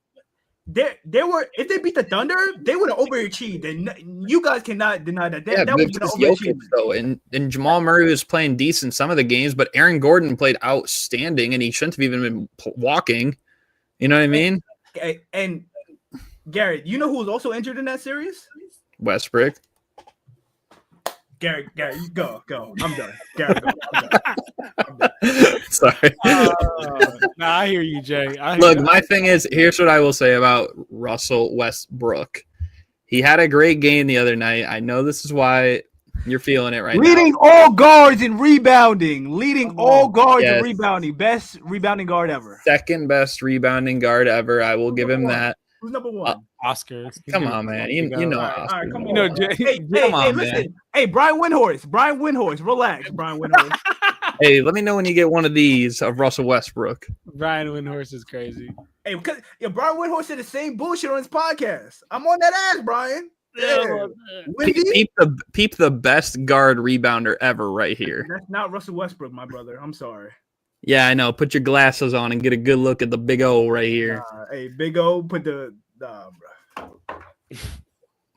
they were, if they beat the Thunder, they would have overachieved. And you guys cannot deny that. That was Jokic, though, and Jamal Murray was playing decent some of the games, but Aaron Gordon played outstanding, and he shouldn't have even been walking. You know what I mean? And Garrett, you know who was also injured in that series? Westbrook. Gary, you go. I'm done. Gary, go. I'm done. Sorry. I hear you, Jay. Look, my thing is, here's what I will say about Russell Westbrook. He had a great game the other night. I know this is why you're feeling it right now. Leading all guards in rebounding. Best rebounding guard ever. Second best rebounding guard ever. I will give him that. Who's number one? Oscar. Come on, man. You know Oscar. All right, come on. You know, Jay. Hey, listen. Hey, Brian Windhorst. Relax, Brian Windhorst. Hey, let me know when you get one of these of Russell Westbrook. Brian Windhorst is crazy. Hey, because Brian Windhorst said the same bullshit on his podcast. I'm on that ass, Brian. Yeah. Peep the best guard rebounder ever right here. That's not Russell Westbrook, my brother. I'm sorry. Yeah, I know. Put your glasses on and get a good look at the big O right here. Hey, big O, put the bro.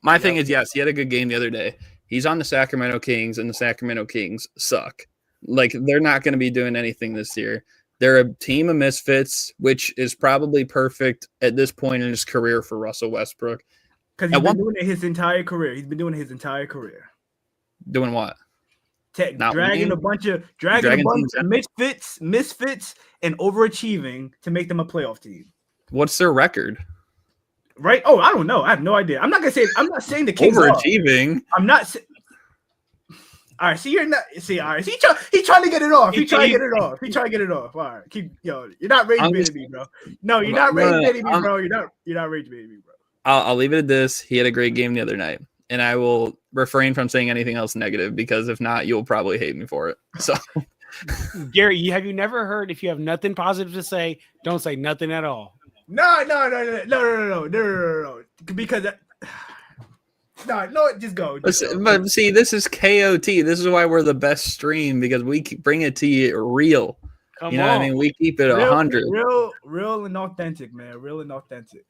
My thing is, yes, he had a good game the other day. He's on the Sacramento Kings, and the Sacramento Kings suck. Like, they're not going to be doing anything this year. They're a team of misfits, which is probably perfect at this point in his career for Russell Westbrook. Because he's been doing it his entire career. Doing what? Dragging a bunch of misfits and overachieving to make them a playoff team. What's their record? Right? Oh, I don't know. I have no idea. I'm not saying the Kings overachieving. All right, see, you're not. See, all right, see, he trying to get it off. He trying to get it off. He trying to get it off. All right, you're not rage baiting me, bro. No, you're not rage baiting me, bro. You're not rage baiting me, bro. I'll leave it at this. He had a great game the other night, and I will refrain from saying anything else negative because if not, you'll probably hate me for it. So, Gary, have you never heard if you have nothing positive to say, don't say nothing at all? No. Because just go. But see, this is KOT. This is why we're the best stream because we bring it to you real. Come you know on. what I mean? We keep it 100. Real and authentic, man. Real and authentic.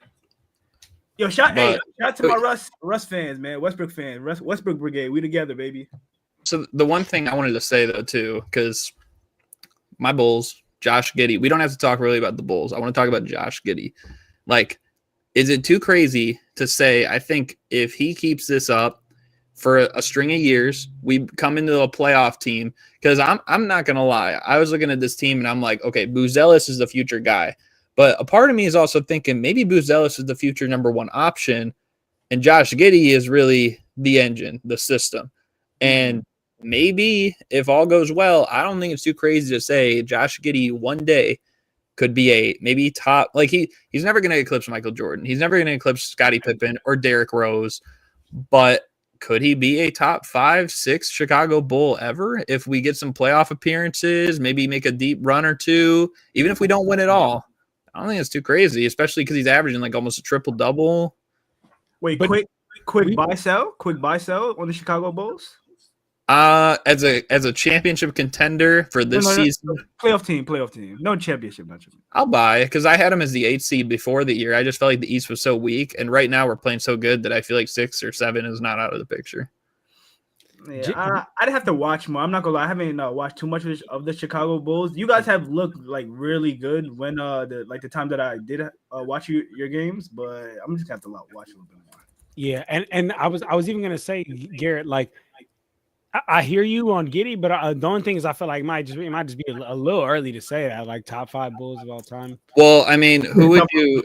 Yo, shout out to my Russ fans, man. Westbrook fans, Westbrook Brigade. We together, baby. So the one thing I wanted to say though too, because my Bulls, Josh Giddey. We don't have to talk really about the Bulls. I want to talk about Josh Giddey. Like, is it too crazy to say? I think if he keeps this up for a string of years, we come into a playoff team. Because I'm not gonna lie, I was looking at this team and I'm like, okay, Buzelis is the future guy. But a part of me is also thinking maybe Buzelis is the future number one option, and Josh Giddey is really the engine, the system. And maybe if all goes well, I don't think it's too crazy to say Josh Giddey one day could be a maybe top. Like he's never going to eclipse Michael Jordan. He's never going to eclipse Scottie Pippen or Derrick Rose. But could he be a top 5, 6 Chicago Bull ever if we get some playoff appearances, maybe make a deep run or two, even if we don't win it all? I don't think it's too crazy, especially because he's averaging like almost a triple-double. Wait, quick buy sell on the Chicago Bulls. As a championship contender for this season, playoff team, no championship. I'll buy because I had him as the 8th seed before the year. I just felt like the East was so weak, and right now we're playing so good that I feel like 6 or 7 is not out of the picture. Yeah, I'd have to watch more. I'm not gonna lie, I haven't watched too much of the Chicago Bulls. You guys have looked like really good when the time that I did watch your games, but I'm just gonna have to watch a little bit more. Yeah, and I was even gonna say, Garrett, like I hear you on Giddey, but the only thing is I feel like it might just be a little early to say that, like top 5 Bulls of all time. Well, I mean, who would you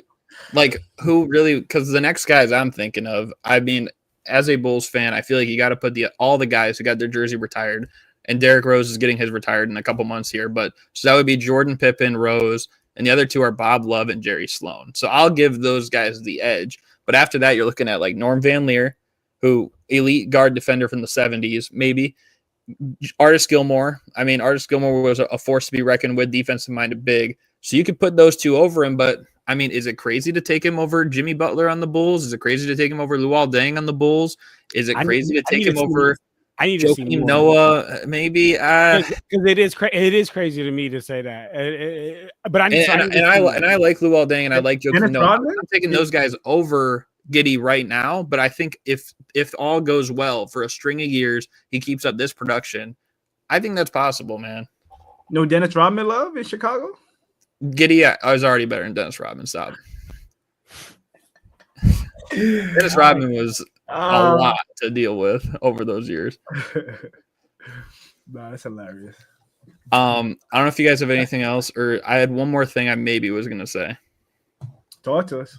like? Who really? Because the next guys I'm thinking of, I mean, as a Bulls fan, I feel like you got to put all the guys who got their jersey retired, and Derrick Rose is getting his retired in a couple months here. But so that would be Jordan, Pippen, Rose, and the other 2 are Bob Love and Jerry Sloan. So I'll give those guys the edge. But after that, you're looking at like Norm Van Leer, who elite guard defender from the 70s, maybe. Artis Gilmore. I mean, Artis Gilmore was a force to be reckoned with, defensive-minded big. So you could put those 2 over him, but I mean, is it crazy to take him over Jimmy Butler on the Bulls? Is it crazy to take him over Luol Deng on the Bulls? Is it crazy to take him over Joakim Noah? Maybe because it is crazy to me to say that. But I like Luol Deng and I like Joakim Noah. I'm taking those guys over Giddey right now, but I think if all goes well for a string of years, he keeps up this production. I think that's possible, man. No Dennis Rodman love in Chicago? Giddey, I was already better than Dennis Rodman. Stop. Dennis Rodman was a lot to deal with over those years. Nah, that's hilarious. I don't know if you guys have anything else, or I had one more thing I maybe was going to say. Talk to us.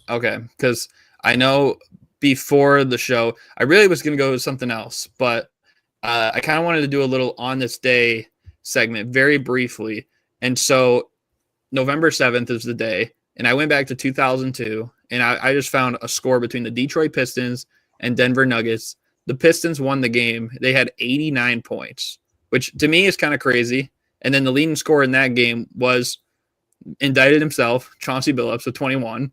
Okay, because I know before the show, I really was going to go with something else, but I kind of wanted to do a little on this day segment very briefly. And so November 7th is the day, and I went back to 2002, and I just found a score between the Detroit Pistons and Denver Nuggets. The Pistons won the game. They had 89 points, which to me is kind of crazy. And then the leading scorer in that game was indicted himself, Chauncey Billups, with 21.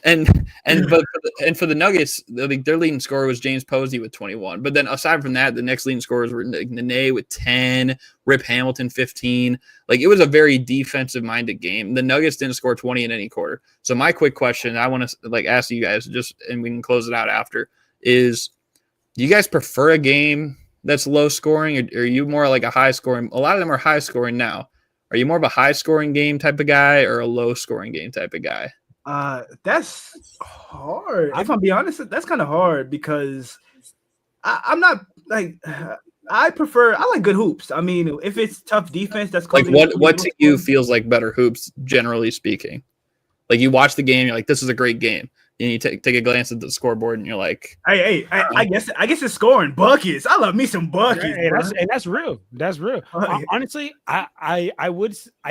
And for the Nuggets, their leading scorer was James Posey with 21. But then aside from that, the next leading scorers were Nene with 10, Rip Hamilton 15. Like, it was a very defensive-minded game. The Nuggets didn't score 20 in any quarter. So my quick question I want to ask you guys, and we can close it out after, is do you guys prefer a game that's low scoring, or are you more like a high scoring? A lot of them are high scoring now. Are you more of a high-scoring game type of guy or a low-scoring game type of guy? That's hard. If I'm being honest, that's kind of hard because I'm not like I like good hoops. I mean, if it's tough defense, that's like what to you feels like better hoops, generally speaking. Like you watch the game, you're like, this is a great game. you take a glance at the scoreboard and you're like, I guess it's scoring buckets. I love me some buckets. Hey, that's real. That's real. Honestly, I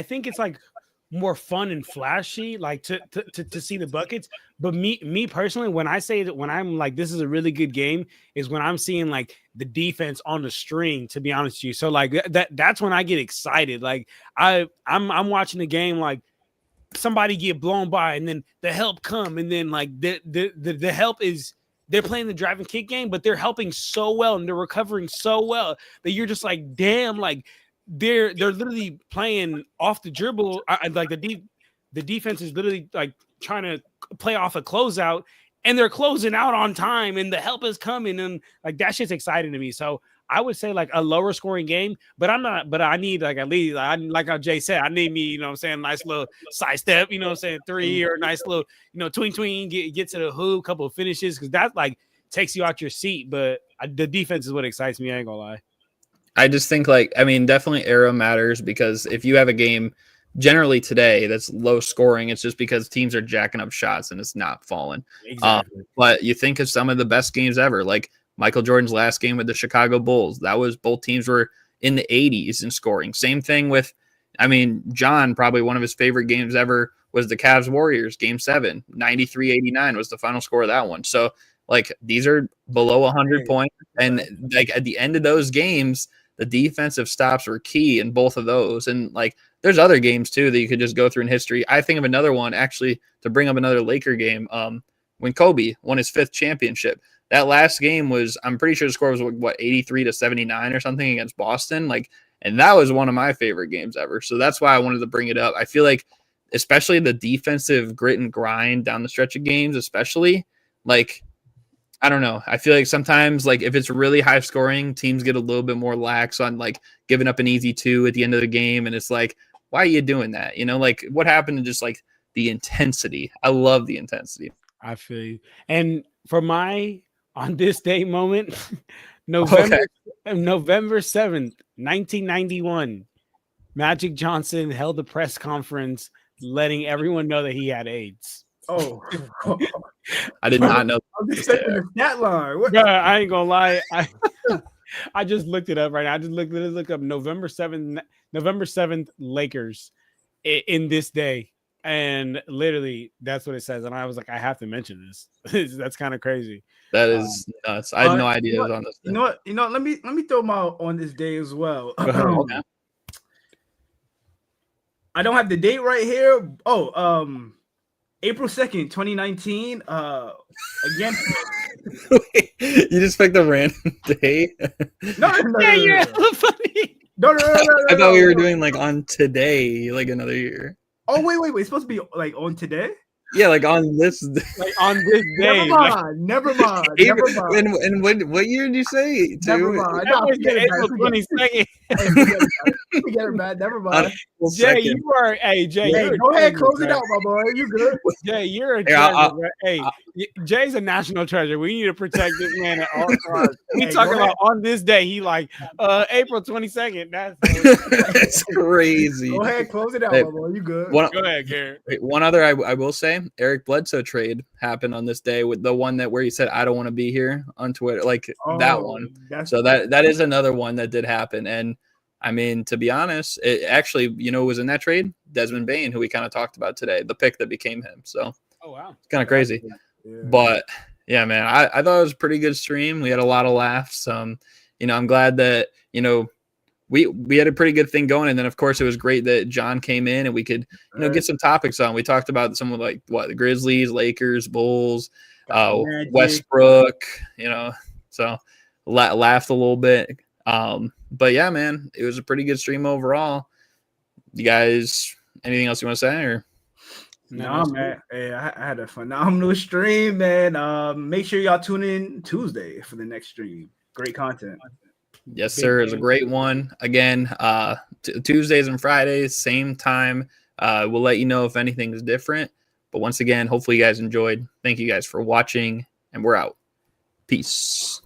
think it's like more fun and flashy, like to see the buckets. But me personally, when I say that, when I'm like, this is a really good game, is when I'm seeing like the defense on the string, to be honest with you. So like that's when I get excited. Like I'm watching the game, like somebody get blown by and then the help come, and then like the help is, they're playing the drive and kick game, but they're helping so well and they're recovering so well that you're just like, damn, like they're literally playing off the dribble. Like the defense is literally like trying to play off a closeout, and they're closing out on time, and the help is coming, and like that shit's exciting to me. So I would say like a lower scoring game, but I need like at least, like how Jay said, I need me, you know what I'm saying, nice little side step, you know what I'm saying, 3 or nice little, you know, tween, get to the hoop, couple of finishes, because that like takes you out your seat. But the defense is what excites me, I ain't gonna lie. I just think like, I mean, definitely era matters, because if you have a game generally today that's low scoring, it's just because teams are jacking up shots and it's not falling. Exactly. But you think of some of the best games ever, like Michael Jordan's last game with the Chicago Bulls. That was, both teams were in the 80s in scoring. Same thing with, I mean, John, probably one of his favorite games ever was the Cavs Warriors game 7, 93-89 was the final score of that one. So like, these are below 100 points. And like at the end of those games, the defensive stops were key in both of those. And like, there's other games too that you could just go through in history. I think of another one, actually, to bring up another Laker game, when Kobe won his 5th championship. That last game was, I'm pretty sure the score was what, 83-79 or something against Boston. Like, and that was one of my favorite games ever. So that's why I wanted to bring it up. I feel like, especially the defensive grit and grind down the stretch of games, especially, like, I don't know. I feel like sometimes, like, if it's really high scoring, teams get a little bit more lax on like giving up an easy 2 at the end of the game. And it's like, why are you doing that? You know, like, what happened to just like the intensity? I love the intensity. I feel you. And for my on this day moment, November 7th, 1991, Magic Johnson held a press conference letting everyone know that he had AIDS. Oh, I did not know. I'm expecting the stat line. Bro, I ain't gonna lie. I just looked it up right now. I just looked up November 7th, Lakers in this day. And literally, that's what it says. And I was like, I have to mention this. That's kind of crazy. That is nuts. I had no idea it was on this day. You know what? Let me throw my on this day as well. Okay. I don't have the date right here. Oh, April 2nd, 2019. Again. You just picked a random day. No. You're hella funny. No. I thought we were doing like on today, like another year. Oh, wait. It's supposed to be like on today? Yeah, like on this day. Like on this day. Never mind. And what year did you say? Never mind. That was April 22nd. Forget it, man. Never mind. Jay, you are. Hey, Jay. Hey, go ahead, close it out, my boy. You good? Jay, you're a treasure. Hey, Jay's a national treasure. We need to protect this man at all times. We talking about on this day. He like April 22nd. That's crazy. Go ahead, close it out, my boy. You good? Go ahead, Garrett. One other I will say, Eric Bledsoe trade happened on this day, with the one that where he said, "I don't want to be here" on Twitter, like that one. So that is another one that did happen. And I mean, to be honest, it actually, you know, was in that trade, Desmond Bane, who we kind of talked about today, the pick that became him. So, oh wow, it's kind of crazy. Yeah. But yeah, man, I thought it was a pretty good stream. We had a lot of laughs. You know, I'm glad that, you know, we had a pretty good thing going. And then of course it was great that John came in and we could, you know, get some topics on. We talked about some of like the Grizzlies, Lakers, Bulls, Westbrook, you know, so laughed a little bit. But yeah, man, it was a pretty good stream overall. You guys, anything else you want to say? Or no, man. Hey, I had a phenomenal stream, man. Make sure y'all tune in Tuesday for the next stream. Great content. Yes, sir. It was a great one. Again, Tuesdays and Fridays, same time. We'll let you know if anything's different. But once again, hopefully you guys enjoyed. Thank you guys for watching, and we're out. Peace.